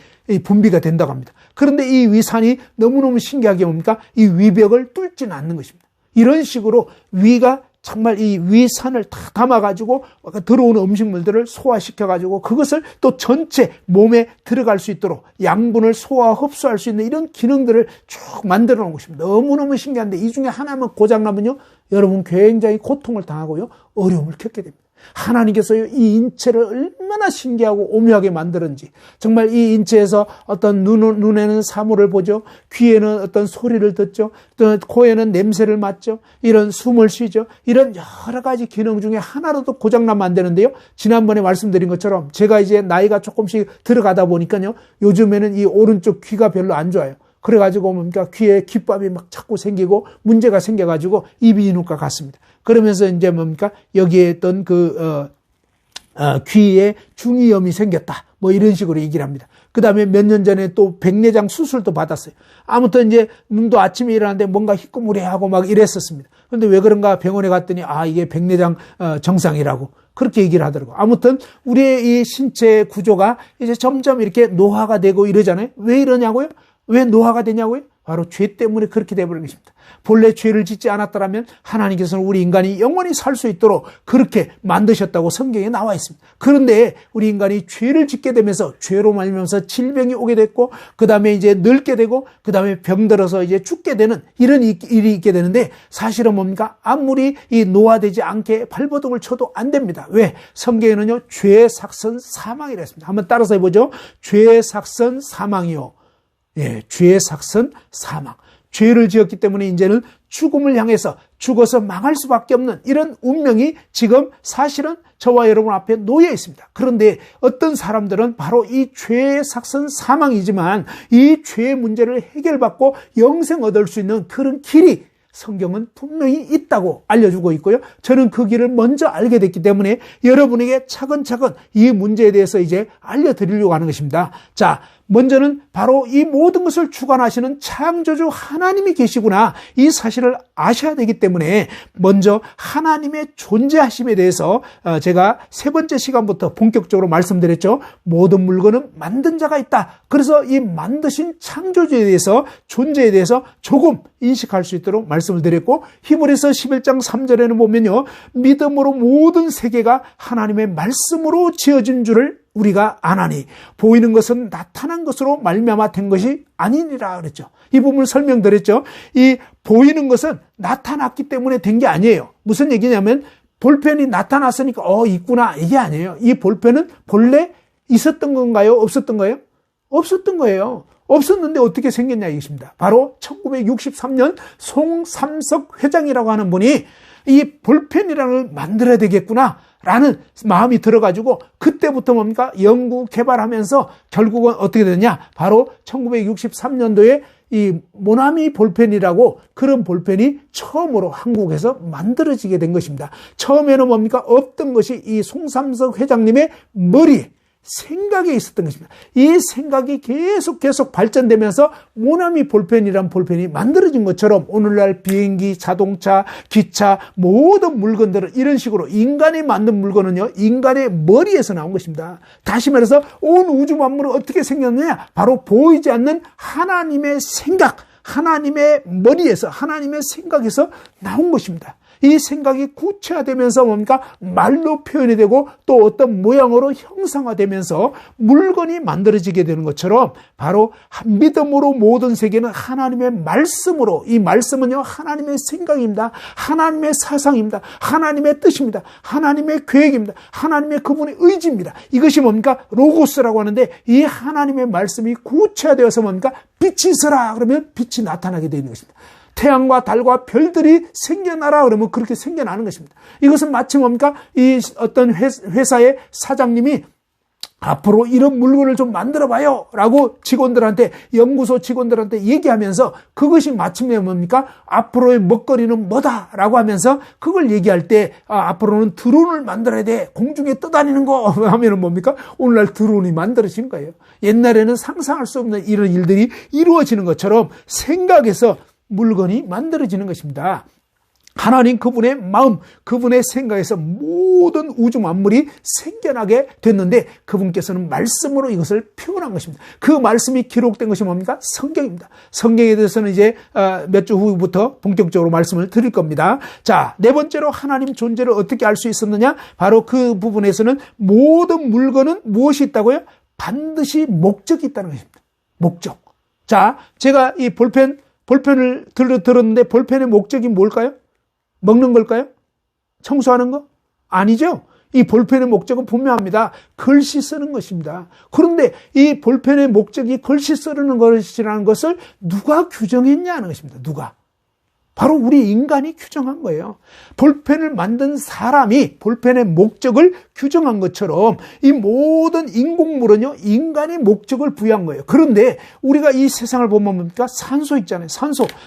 분비가 된다고 합니다. 그런데 이 위산이 너무너무 신기하게 뭡니까? 이 위벽을 뚫지는 않는 것입니다. 이런 식으로 위가 정말 이 위산을 다 담아가지고 들어오는 음식물들을 소화시켜가지고 그것을 또 전체 몸에 들어갈 수 있도록 양분을 소화, 흡수할 수 있는 이런 기능들을 쭉 만들어 놓은 것입니다. 너무너무 신기한데 이 중에 하나만 고장나면요, 여러분 굉장히 고통을 당하고요, 어려움을 겪게 됩니다. 하나님께서 이 인체를 얼마나 신기하고 오묘하게 만들었는지, 정말 이 인체에서 어떤 눈에는 사물을 보죠, 귀에는 어떤 소리를 듣죠, 또 코에는 냄새를 맡죠, 이런 숨을 쉬죠, 이런 여러 가지 기능 중에 하나라도 고장나면 안 되는데요, 지난번에 말씀드린 것처럼 제가 이제 나이가 조금씩 들어가다 보니까요, 요즘에는 이 오른쪽 귀가 별로 안 좋아요. 그래가지고 뭡니까? 귀에 귓밥이 막 자꾸 생기고 문제가 생겨가지고 이비인후과 갔습니다. 그러면서 이제 뭡니까? 여기에 있던 귀에 중이염이 생겼다. 뭐 이런 식으로 얘기를 합니다. 그 다음에 몇 년 전에 또 백내장 수술도 받았어요. 아무튼 이제 눈도 아침에 일어났는데 뭔가 희끄무레하고 막 이랬었습니다. 그런데 왜 그런가 병원에 갔더니 이게 백내장 정상이라고 그렇게 얘기를 하더라고요. 아무튼 우리의 이 신체 구조가 이제 점점 이렇게 노화가 되고 이러잖아요. 왜 이러냐고요? 왜 노화가 되냐고요? 바로 죄 때문에 그렇게 되어버린 것입니다. 본래 죄를 짓지 않았더라면 하나님께서는 우리 인간이 영원히 살 수 있도록 그렇게 만드셨다고 성경에 나와 있습니다. 그런데 우리 인간이 죄를 짓게 되면서 죄로 말미암아서 질병이 오게 됐고 그 다음에 이제 늙게 되고 그 다음에 병들어서 이제 죽게 되는 이런 일이 있게 되는데 사실은 뭡니까? 아무리 이 노화되지 않게 발버둥을 쳐도 안 됩니다. 왜? 성경에는요 죄의 삭선 사망이라 했습니다. 한번 따라서 해보죠. 죄의 삭선 사망이요. 예, 죄의 삭선 사망. 죄를 지었기 때문에 이제는 죽음을 향해서 죽어서 망할 수밖에 없는 이런 운명이 지금 사실은 저와 여러분 앞에 놓여 있습니다. 그런데 어떤 사람들은 바로 이 죄의 삭선 사망이지만 이 죄의 문제를 해결받고 영생 얻을 수 있는 그런 길이 성경은 분명히 있다고 알려주고 있고요. 저는 그 길을 먼저 알게 됐기 때문에 여러분에게 차근차근 이 문제에 대해서 이제 알려드리려고 하는 것입니다. 자, 먼저는 바로 이 모든 것을 주관하시는 창조주 하나님이 계시구나. 이 사실을 아셔야 되기 때문에 먼저 하나님의 존재하심에 대해서 제가 세 번째 시간부터 본격적으로 말씀드렸죠. 모든 물건은 만든 자가 있다. 그래서 이 만드신 창조주에 대해서 존재에 대해서 조금 인식할 수 있도록 말씀을 드렸고 히브리서 11장 3절에는 보면요. 믿음으로 모든 세계가 하나님의 말씀으로 지어진 줄을 우리가 아나니 보이는 것은 나타난 것으로 말미암아 된 것이 아니니라 그랬죠. 이 부분을 설명드렸죠. 이 보이는 것은 나타났기 때문에 된 게 아니에요. 무슨 얘기냐면 볼펜이 나타났으니까 있구나 이게 아니에요. 이 볼펜은 본래 있었던 건가요? 없었던 거예요? 없었던 거예요. 없었는데 어떻게 생겼냐 이것입니다. 바로 1963년 송삼석 회장이라고 하는 분이 이 볼펜이라는 걸 만들어야 되겠구나 라는 마음이 들어가지고 그때부터 뭡니까? 연구 개발하면서 결국은 어떻게 됐냐? 바로 1963년도에 이 모나미 볼펜이라고 그런 볼펜이 처음으로 한국에서 만들어지게 된 것입니다. 처음에는 뭡니까? 없던 것이 이 송삼석 회장님의 머리에 생각이 있었던 것입니다. 이 생각이 계속 발전되면서 모나미 볼펜이란 볼펜이 만들어진 것처럼 오늘날 비행기, 자동차, 기차 모든 물건들은 이런 식으로 인간이 만든 물건은요 인간의 머리에서 나온 것입니다. 다시 말해서 온 우주 만물은 어떻게 생겼느냐? 바로 보이지 않는 하나님의 생각, 하나님의 머리에서 하나님의 생각에서 나온 것입니다. 이 생각이 구체화되면서 뭡니까? 말로 표현이 되고 또 어떤 모양으로 형상화되면서 물건이 만들어지게 되는 것처럼 바로 믿음으로 모든 세계는 하나님의 말씀으로 이 말씀은요 하나님의 생각입니다. 하나님의 사상입니다. 하나님의 뜻입니다. 하나님의 계획입니다. 하나님의 그분의 의지입니다. 이것이 뭡니까? 로고스라고 하는데 이 하나님의 말씀이 구체화되어서 뭡니까? 빛이 있어라 그러면 빛이 나타나게 되는 것입니다. 태양과 달과 별들이 생겨나라 그러면 그렇게 생겨나는 것입니다. 이것은 마치 뭡니까? 이 어떤 회사의 사장님이 앞으로 이런 물건을 좀 만들어봐요 라고 직원들한테 연구소 직원들한테 얘기하면서 그것이 마침내 뭡니까? 앞으로의 먹거리는 뭐다 라고 하면서 그걸 얘기할 때 앞으로는 드론을 만들어야 돼. 공중에 떠다니는 거 하면은 뭡니까? 오늘날 드론이 만들어진 거예요. 옛날에는 상상할 수 없는 이런 일들이 이루어지는 것처럼 생각에서 물건이 만들어지는 것입니다. 하나님 그분의 마음, 그분의 생각에서 모든 우주 만물이 생겨나게 됐는데 그분께서는 말씀으로 이것을 표현한 것입니다. 그 말씀이 기록된 것이 뭡니까? 성경입니다. 성경에 대해서는 이제 몇 주 후부터 본격적으로 말씀을 드릴 겁니다. 자, 네 번째로 하나님 존재를 어떻게 알 수 있었느냐? 바로 그 부분에서는 모든 물건은 무엇이 있다고요? 반드시 목적이 있다는 것입니다. 목적. 자, 제가 이 볼펜을 들었는데 볼펜의 목적이 뭘까요? 먹는 걸까요? 청소하는 거? 아니죠. 이 볼펜의 목적은 분명합니다. 글씨 쓰는 것입니다. 그런데 이 볼펜의 목적이 글씨 쓰는 것이라는 것을 누가 규정했냐 하는 것입니다. 누가? 바로 우리 인간이 규정한 거예요. 볼펜을 만든 사람이 볼펜의 목적을 규정한 것처럼 이 모든 인공물은요, 인간의 목적을 부여한 거예요. 그런데 우리가 이 세상을 보면 뭡니까? 산소 있잖아요.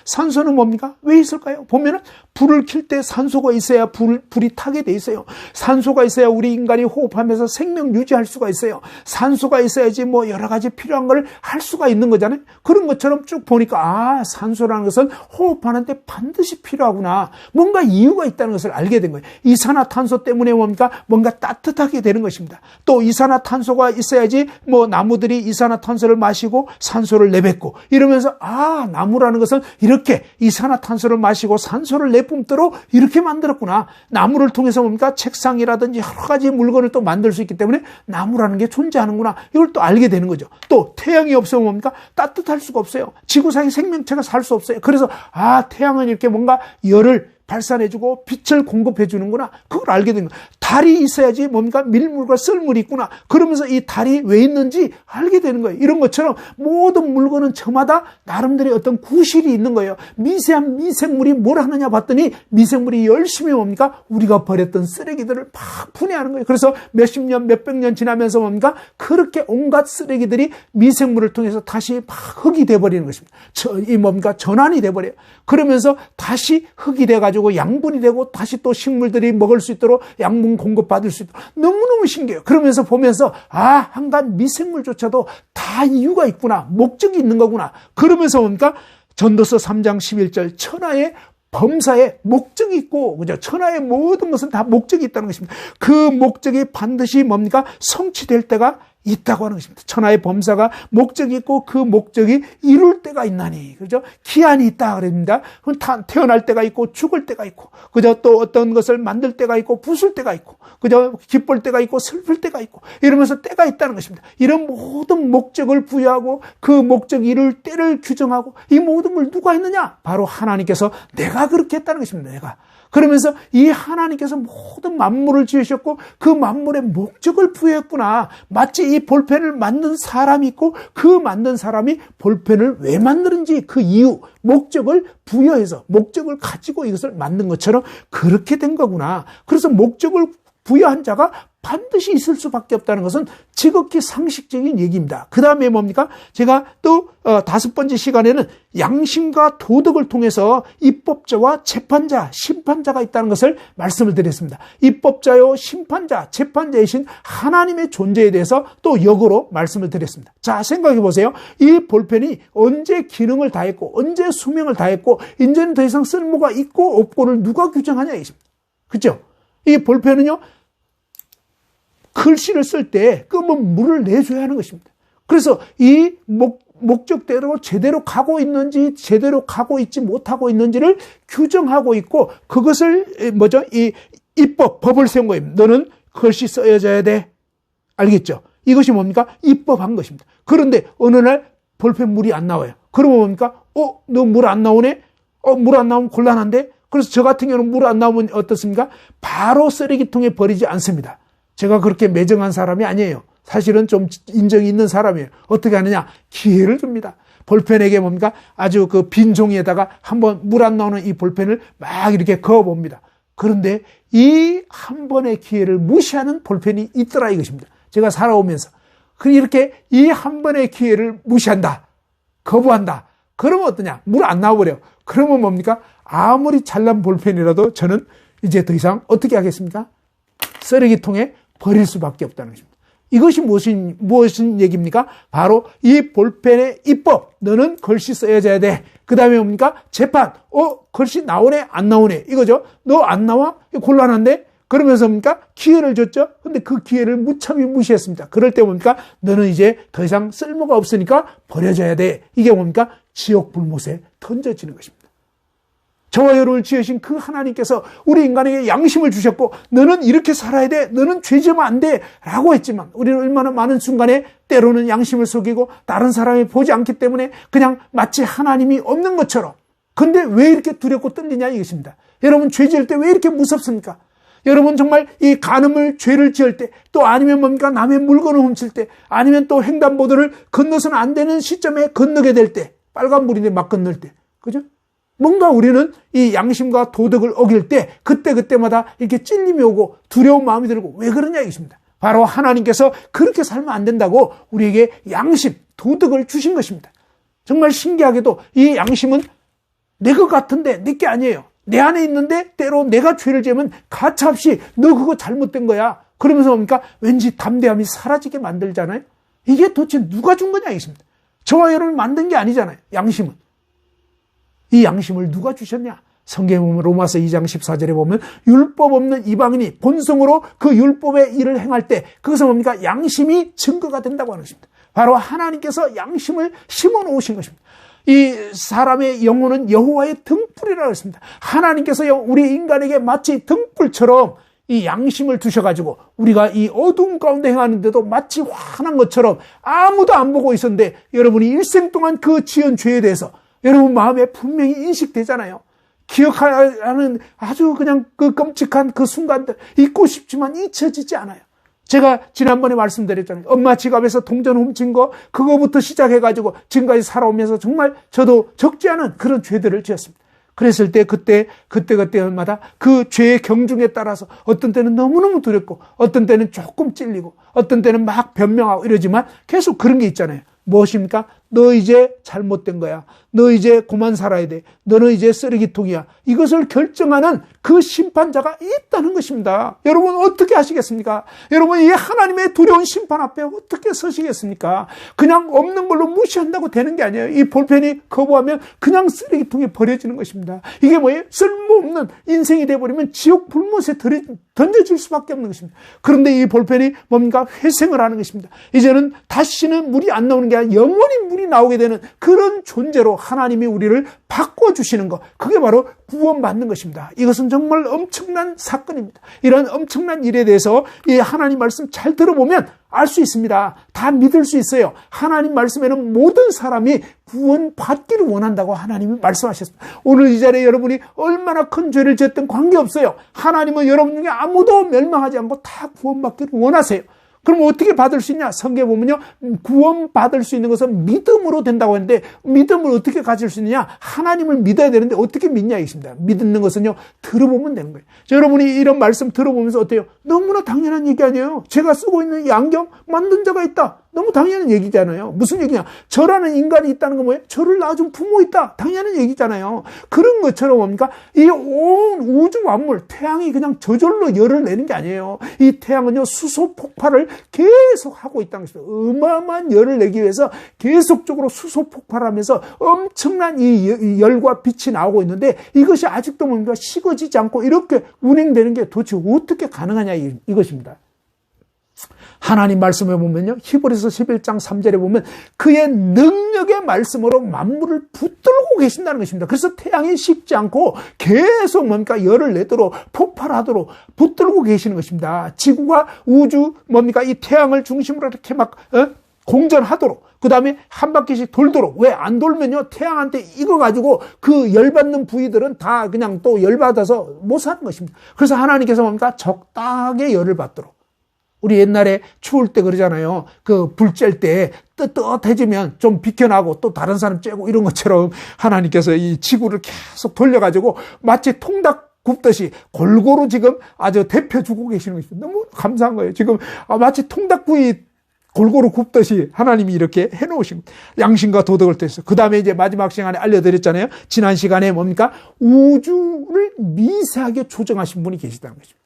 산소는 뭡니까? 왜 있을까요? 보면은 불을 켤 때 산소가 있어야 불이 타게 돼 있어요. 산소가 있어야 우리 인간이 호흡하면서 생명 유지할 수가 있어요. 산소가 있어야지 뭐 여러 가지 필요한 걸 할 수가 있는 거잖아요. 그런 것처럼 쭉 보니까 산소라는 것은 호흡하는데 반드시 필요하구나. 뭔가 이유가 있다는 것을 알게 된 거예요. 이산화탄소 때문에 뭔가 따뜻하게 되는 것입니다. 또 이산화탄소가 있어야지 뭐 나무들이 이산화탄소를 마시고 산소를 내뱉고 이러면서 나무라는 것은 이렇게 이산화탄소를 마시고 산소를 내뿜도록 이렇게 만들었구나. 나무를 통해서 책상이라든지 여러 가지 물건을 또 만들 수 있기 때문에 나무라는 게 존재하는구나. 이걸 또 알게 되는 거죠. 또 태양이 없으면 따뜻할 수가 없어요. 지구상의 생명체가 살 수 없어요. 그래서 태양은 이렇게 뭔가 열을 발산해주고 빛을 공급해주는구나. 그걸 알게 된 거예요. 달이 있어야지 밀물과 썰물이 있구나. 그러면서 이 달이 왜 있는지 알게 되는 거예요. 이런 것처럼 모든 물건은 저마다 나름대로 어떤 구실이 있는 거예요. 미세한 미생물이 뭘 하느냐 봤더니 미생물이 열심히 우리가 버렸던 쓰레기들을 막 분해하는 거예요. 그래서 몇십 년, 몇백 년 지나면서 그렇게 온갖 쓰레기들이 미생물을 통해서 다시 막 흙이 돼버리는 것입니다. 전환이 돼버려요. 그러면서 다시 흙이 돼가지고 양분이 되고 다시 또 식물들이 먹을 수 있도록 양분 공급받을 수 있도록 너무너무 신기해요. 그러면서 보면서 한간 미생물조차도 다 이유가 있구나. 목적이 있는 거구나. 그러면서 전도서 3장 11절 천하의 범사에 목적이 있고, 그죠? 천하의 모든 것은 다 목적이 있다는 것입니다. 그 목적이 반드시 성취될 때가 있다고 하는 것입니다. 천하의 범사가 목적이 있고 그 목적이 이룰 때가 있나니, 그죠? 기한이 있다 그럽니다. 태어날 때가 있고 죽을 때가 있고, 그죠? 또 어떤 것을 만들 때가 있고 부술 때가 있고, 그죠? 기쁠 때가 있고 슬플 때가 있고, 이러면서 때가 있다는 것입니다. 이런 모든 목적을 부여하고 그 목적 이룰 때를 규정하고 이 모든 걸 누가 했느냐? 바로 하나님께서 내가 그렇게 했다는 것입니다. 내가. 그러면서 이 하나님께서 모든 만물을 지으셨고 그 만물의 목적을 부여했구나. 마치 이 볼펜을 만든 사람이 있고 그 만든 사람이 볼펜을 왜 만드는지 그 이유, 목적을 부여해서 목적을 가지고 이것을 만든 것처럼 그렇게 된 거구나. 그래서 목적을 부여한 자가 반드시 있을 수밖에 없다는 것은 지극히 상식적인 얘기입니다. 그 다음에 뭡니까? 제가 또 5번째 시간에는 양심과 도덕을 통해서 입법자와 재판자, 심판자가 있다는 것을 말씀을 드렸습니다. 입법자요, 심판자, 재판자이신 하나님의 존재에 대해서 또 역으로 말씀을 드렸습니다. 자, 생각해 보세요. 이 볼펜이 언제 기능을 다했고 언제 수명을 다했고 이제는 더 이상 쓸모가 있고 없고를 누가 규정하냐 이것입니다. 그렇죠? 이 볼펜은요, 글씨를 쓸 때 끄면 물을 내줘야 하는 것입니다. 그래서 이 목적대로 제대로 가고 있는지 제대로 가고 있지 못하고 있는지를 규정하고 있고 그것을 이 법을 세운 거예요. 너는 글씨 써야져야 돼. 알겠죠? 이것이 뭡니까? 입법한 것입니다. 그런데 어느 날 볼펜 물이 안 나와요. 그러면 뭡니까? 너 물 안 나오네? 물 안 나오면 곤란한데? 그래서 저 같은 경우는 물 안 나오면 어떻습니까? 바로 쓰레기통에 버리지 않습니다. 제가 그렇게 매정한 사람이 아니에요. 사실은 좀 인정이 있는 사람이에요. 어떻게 하느냐? 기회를 줍니다. 볼펜에게 뭡니까? 아주 그 빈 종이에다가 한번 물 안 나오는 이 볼펜을 막 이렇게 그어봅니다. 그런데 이 한 번의 기회를 무시하는 볼펜이 있더라 이것입니다. 제가 살아오면서. 이렇게 이 한 번의 기회를 무시한다. 거부한다. 그러면 어떠냐? 물 안 나와버려. 그러면 뭡니까? 아무리 잘난 볼펜이라도 저는 이제 더 이상 어떻게 하겠습니까? 쓰레기통에 버릴 수밖에 없다는 것입니다. 이것이 무엇인 얘기입니까? 바로 이 볼펜의 입법. 너는 글씨 써야져야 돼. 그 다음에 뭡니까? 재판. 글씨 나오네? 안 나오네? 이거죠. 너 안 나와? 곤란한데? 그러면서 뭡니까? 기회를 줬죠? 근데 그 기회를 무참히 무시했습니다. 그럴 때 뭡니까? 너는 이제 더 이상 쓸모가 없으니까 버려져야 돼. 이게 뭡니까? 지옥 불못에 던져지는 것입니다. 저와 여러분을 지으신 그 하나님께서 우리 인간에게 양심을 주셨고 너는 이렇게 살아야 돼. 너는 죄 지으면 안 돼. 라고 했지만 우리는 얼마나 많은 순간에 때로는 양심을 속이고 다른 사람이 보지 않기 때문에 그냥 마치 하나님이 없는 것처럼. 근데 왜 이렇게 두렵고 떨리냐 이것입니다. 여러분 죄 지을 때 왜 이렇게 무섭습니까? 여러분 정말 이 간음을 죄를 지을 때 또 아니면 뭡니까? 남의 물건을 훔칠 때 아니면 또 횡단보도를 건너서는 안 되는 시점에 건너게 될 때 빨간불인데 막 건널 때. 그죠? 뭔가 우리는 이 양심과 도덕을 어길 때 그때마다 이렇게 찔림이 오고 두려운 마음이 들고 왜 그러냐 이것입니다. 바로 하나님께서 그렇게 살면 안 된다고 우리에게 양심, 도덕을 주신 것입니다. 정말 신기하게도 이 양심은 내 것 같은데 내 게 아니에요. 내 안에 있는데 때로 내가 죄를 지으면 가차없이 너 그거 잘못된 거야. 그러면서 뭡니까? 왠지 담대함이 사라지게 만들잖아요. 이게 도대체 누가 준 거냐 이것입니다. 저와 여러분이 만든 게 아니잖아요. 양심은. 이 양심을 누가 주셨냐? 성경에 보면 로마서 2장 14절에 보면 율법 없는 이방인이 본성으로 그 율법의 일을 행할 때 그것은 뭡니까? 양심이 증거가 된다고 하는 것입니다. 바로 하나님께서 양심을 심어 놓으신 것입니다. 이 사람의 영혼은 여호와의 등불이라고 했습니다. 하나님께서 우리 인간에게 마치 등불처럼 이 양심을 두셔가지고 우리가 이 어두운 가운데 행하는데도 마치 환한 것처럼 아무도 안 보고 있었는데 여러분이 일생 동안 그 지은 죄에 대해서 여러분 마음에 분명히 인식되잖아요. 기억하는 아주 그냥 그 끔찍한 그 순간들 잊고 싶지만 잊혀지지 않아요. 제가 지난번에 말씀드렸잖아요. 엄마 지갑에서 동전 훔친 거 그거부터 시작해가지고 지금까지 살아오면서 정말 저도 적지 않은 그런 죄들을 지었습니다. 그랬을 때 그때마다 그 죄의 경중에 따라서 어떤 때는 너무너무 두렵고 어떤 때는 조금 찔리고 어떤 때는 막 변명하고 이러지만 계속 그런 게 있잖아요. 무엇입니까? 너 이제 잘못된 거야. 너 이제 그만 살아야 돼. 너는 이제 쓰레기통이야. 이것을 결정하는 그 심판자가 있다는 것입니다. 여러분 어떻게 하시겠습니까? 여러분 이 하나님의 두려운 심판 앞에 어떻게 서시겠습니까? 그냥 없는 걸로 무시한다고 되는 게 아니에요. 이 볼펜이 거부하면 그냥 쓰레기통에 버려지는 것입니다. 이게 뭐예요? 쓸모없는 인생이 돼버리면 지옥 불못에 던져질 수밖에 없는 것입니다. 그런데 이 볼펜이 뭔가 회생을 하는 것입니다. 이제는 다시는 물이 안 나오는 게 아니라 영원히 물이 나오게 되는 그런 존재로 하나님이 우리를 바꿔주시는 것, 그게 바로 구원받는 것입니다. 이것은 정말 엄청난 사건입니다. 이런 엄청난 일에 대해서 이 하나님 말씀 잘 들어보면 알 수 있습니다. 다 믿을 수 있어요. 하나님 말씀에는 모든 사람이 구원받기를 원한다고 하나님이 말씀하셨습니다. 오늘 이 자리에 여러분이 얼마나 큰 죄를 지었든 관계없어요. 하나님은 여러분 중에 아무도 멸망하지 않고 다 구원받기를 원하세요. 그럼 어떻게 받을 수 있냐? 성경에 보면요, 구원받을 수 있는 것은 믿음으로 된다고 하는데 믿음을 어떻게 가질 수 있느냐? 하나님을 믿어야 되는데 어떻게 믿냐 이것입니다. 믿는 것은요, 들어보면 되는 거예요. 여러분이 이런 말씀 들어보면서 어때요? 너무나 당연한 얘기 아니에요. 제가 쓰고 있는 이 안경 만든 자가 있다. 너무 당연한 얘기잖아요. 무슨 얘기냐? 저라는 인간이 있다는 건 뭐예요? 저를 낳아준 부모 있다. 당연한 얘기잖아요. 그런 것처럼 뭡니까? 이 온 우주 만물, 태양이 그냥 저절로 열을 내는 게 아니에요. 이 태양은요, 수소 폭발을 계속 하고 있다는 것입니다. 어마어마한 열을 내기 위해서 계속적으로 수소 폭발하면서 엄청난 이 열과 빛이 나오고 있는데 이것이 아직도 뭡니까? 식어지지 않고 이렇게 운행되는 게 도대체 어떻게 가능하냐 이것입니다. 하나님 말씀에 보면요, 히브리서 11장 3절에 보면 그의 능력의 말씀으로 만물을 붙들고 계신다는 것입니다. 그래서 태양이 식지 않고 계속 뭡니까? 열을 내도록 폭발하도록 붙들고 계시는 것입니다. 지구가 우주 뭡니까? 이 태양을 중심으로 이렇게 막 공전하도록, 그 다음에 한 바퀴씩 돌도록. 왜 안 돌면요, 태양한테 익어가지고 그 열받는 부위들은 다 그냥 또 열받아서 못 사는 것입니다. 그래서 하나님께서 뭡니까? 적당하게 열을 받도록. 우리 옛날에 추울 때 그러잖아요. 그 불 쬐일 때 뜨뜻해지면 좀 비켜나고 또 다른 사람 쬐고 이런 것처럼 하나님께서 이 지구를 계속 돌려가지고 마치 통닭 굽듯이 골고루 지금 아주 데펴주고 계시는 것입니다. 너무 감사한 거예요. 지금 마치 통닭구이 골고루 굽듯이 하나님이 이렇게 해놓으신 겁니다. 양심과 도덕을 떼서. 그 다음에 이제 마지막 시간에 알려드렸잖아요. 지난 시간에 뭡니까? 우주를 미세하게 조정하신 분이 계시다는 것입니다.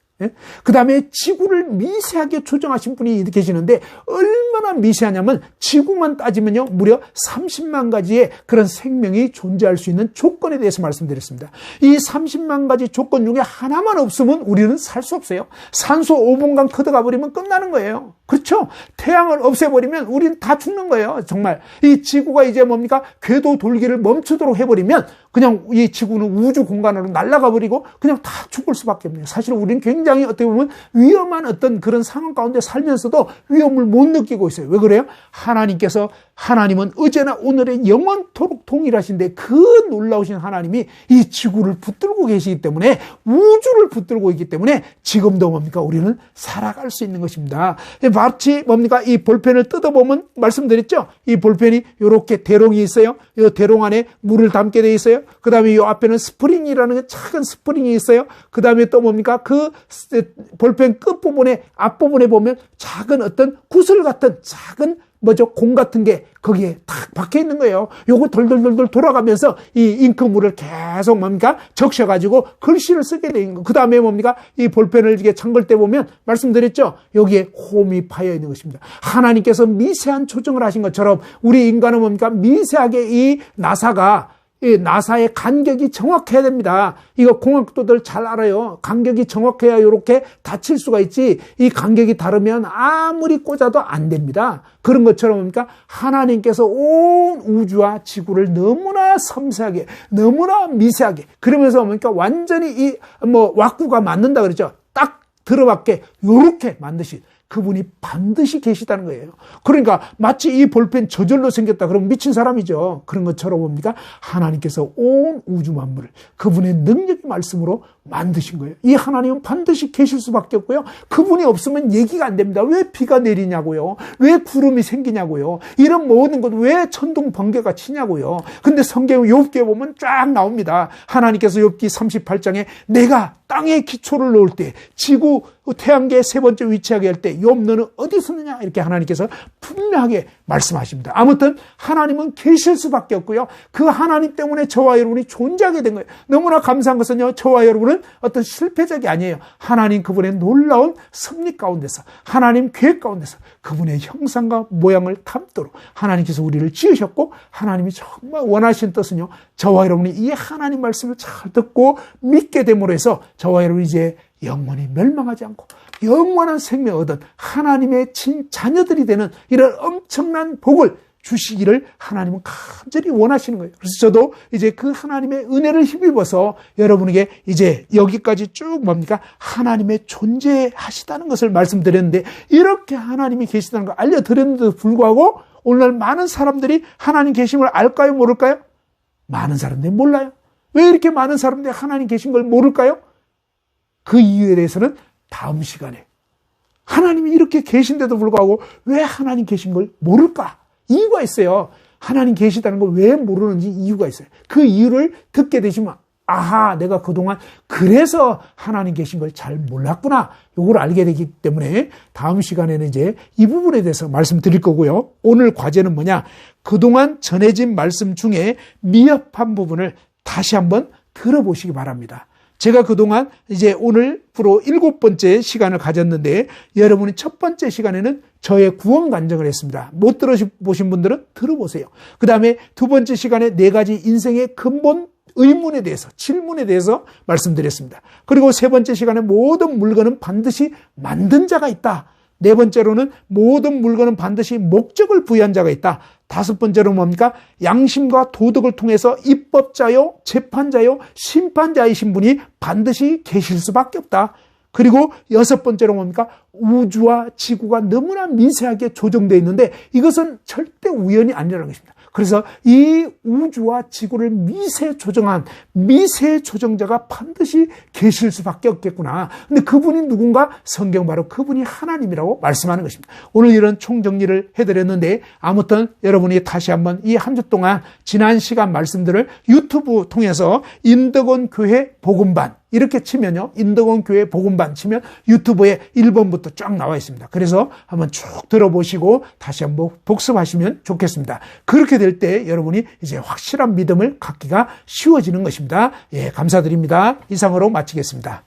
그 다음에 지구를 미세하게 조정하신 분이 계시는데 얼마나 미세하냐면 지구만 따지면요 무려 30만 가지의 그런 생명이 존재할 수 있는 조건에 대해서 말씀드렸습니다. 이 30만 가지 조건 중에 하나만 없으면 우리는 살 수 없어요. 산소 5분간 커져가 버리면 끝나는 거예요. 그렇죠? 태양을 없애버리면 우리는 다 죽는 거예요. 정말 이 지구가 이제 뭡니까? 궤도 돌기를 멈추도록 해버리면 그냥 이 지구는 우주 공간으로 날아가 버리고 그냥 다 죽을 수밖에 없네요. 사실 우리는 굉장히 어떻게 보면 위험한 어떤 그런 상황 가운데 살면서도 위험을 못 느끼고 있어요. 왜 그래요? 하나님은 어제나 오늘의 영원토록 동일하신데 그 놀라우신 하나님이 이 지구를 붙들고 계시기 때문에 우주를 붙들고 있기 때문에 지금도 뭡니까? 우리는 살아갈 수 있는 것입니다. 마치 뭡니까? 이 볼펜을 뜯어보면 말씀드렸죠? 이 볼펜이 이렇게 대롱이 있어요. 이 대롱 안에 물을 담게 돼 있어요. 있어요. 그 다음에 이 앞에는 스프링이라는 작은 스프링이 있어요. 그 다음에 또 뭡니까? 그 볼펜 끝부분에, 앞부분에 보면 작은 어떤 구슬 같은 작은 공 같은 게 거기에 탁 박혀 있는 거예요. 요거 돌돌돌돌 돌아가면서 이 잉크물을 계속 뭡니까? 적셔가지고 글씨를 쓰게 되는 거. 그 다음에 뭡니까? 이 볼펜을 이렇게 잠글 때 보면 말씀드렸죠? 여기에 홈이 파여 있는 것입니다. 하나님께서 미세한 조정을 하신 것처럼 우리 인간은 뭡니까? 미세하게 이 나사의 간격이 정확해야 됩니다. 이거 공학도들 잘 알아요. 간격이 정확해야 이렇게 다칠 수가 있지. 이 간격이 다르면 아무리 꽂아도 안 됩니다. 그런 것처럼 뭡니까? 하나님께서 온 우주와 지구를 너무나 섬세하게, 너무나 미세하게, 그러면서 뭡니까? 완전히 이 왁구가 맞는다 그러죠. 딱 들어맞게 요렇게 만드신 그분이 반드시 계시다는 거예요. 그러니까 마치 이 볼펜 저절로 생겼다 그러면 미친 사람이죠. 그런 것처럼 뭡니까? 하나님께서 온 우주 만물을 그분의 능력의 말씀으로 만드신 거예요. 이 하나님은 반드시 계실 수밖에 없고요. 그분이 없으면 얘기가 안 됩니다. 왜 비가 내리냐고요. 왜 구름이 생기냐고요. 이런 모든 것 왜 천둥 번개가 치냐고요. 근데 성경 욥기에 보면 쫙 나옵니다. 하나님께서 욥기 38장에 내가 땅에 기초를 놓을 때 지구 태양계의 세 번째 위치하게 할 때 욥 너는 어디 있었느냐 이렇게 하나님께서 분명하게 말씀하십니다. 아무튼 하나님은 계실 수밖에 없고요. 그 하나님 때문에 저와 여러분이 존재하게 된 거예요. 너무나 감사한 것은요. 저와 여러분은 어떤 실패작이 아니에요. 하나님 그분의 놀라운 섭리 가운데서 하나님 계획 가운데서 그분의 형상과 모양을 담도록 하나님께서 우리를 지으셨고 하나님이 정말 원하신 뜻은요. 저와 여러분이 이 하나님 말씀을 잘 듣고 믿게 됨으로 해서 저와 여러분이 이제 영원히 멸망하지 않고 영원한 생명을 얻은 하나님의 자녀들이 되는 이런 엄청난 복을 주시기를 하나님은 간절히 원하시는 거예요. 그래서 저도 이제 그 하나님의 은혜를 힘입어서 여러분에게 이제 여기까지 쭉 뭡니까? 하나님의 존재하시다는 것을 말씀드렸는데 이렇게 하나님이 계시다는 걸 알려드렸는데도 불구하고 오늘날 많은 사람들이 하나님 계심을 알까요? 모를까요? 많은 사람들이 몰라요. 왜 이렇게 많은 사람들이 하나님 계신 걸 모를까요? 그 이유에 대해서는 다음 시간에 하나님이 이렇게 계신데도 불구하고 왜 하나님 계신 걸 모를까? 이유가 있어요. 하나님 계시다는 걸 왜 모르는지 이유가 있어요. 그 이유를 듣게 되시면 아하 내가 그동안 그래서 하나님 계신 걸 잘 몰랐구나. 요걸 알게 되기 때문에 다음 시간에는 이제 이 부분에 대해서 말씀드릴 거고요. 오늘 과제는 뭐냐? 그동안 전해진 말씀 중에 미흡한 부분을 다시 한번 들어보시기 바랍니다. 제가 그동안 이제 오늘부로 7번째 시간을 가졌는데 여러분이 첫 번째 시간에는 저의 구원 간증을 했습니다. 못 들어보신 분들은 들어보세요. 그 다음에 두 번째 시간에 4가지 인생의 근본 의문에 대해서, 질문에 대해서 말씀드렸습니다. 그리고 세 번째 시간에 모든 물건은 반드시 만든 자가 있다. 네 번째로는 모든 물건은 반드시 목적을 부여한 자가 있다. 다섯 번째로 뭡니까? 양심과 도덕을 통해서 입법자요, 재판자요, 심판자이신 분이 반드시 계실 수밖에 없다. 그리고 여섯 번째로 뭡니까? 우주와 지구가 너무나 미세하게 조정되어 있는데 이것은 절대 우연이 아니라는 것입니다. 그래서 이 우주와 지구를 미세 조정한 미세 조정자가 반드시 계실 수밖에 없겠구나. 근데 그분이 누군가? 성경 바로 그분이 하나님이라고 말씀하는 것입니다. 오늘 이런 총정리를 해드렸는데 아무튼 여러분이 다시 한번 이 한 주 동안 지난 시간 말씀들을 유튜브 통해서 인덕원 교회 복음반 이렇게 치면요. 인덕원 교회 복음반 치면 유튜브에 1번부터 쫙 나와 있습니다. 그래서 한번 쭉 들어보시고 다시 한번 복습하시면 좋겠습니다. 그렇게 될 때 여러분이 이제 확실한 믿음을 갖기가 쉬워지는 것입니다. 예, 감사드립니다. 이상으로 마치겠습니다.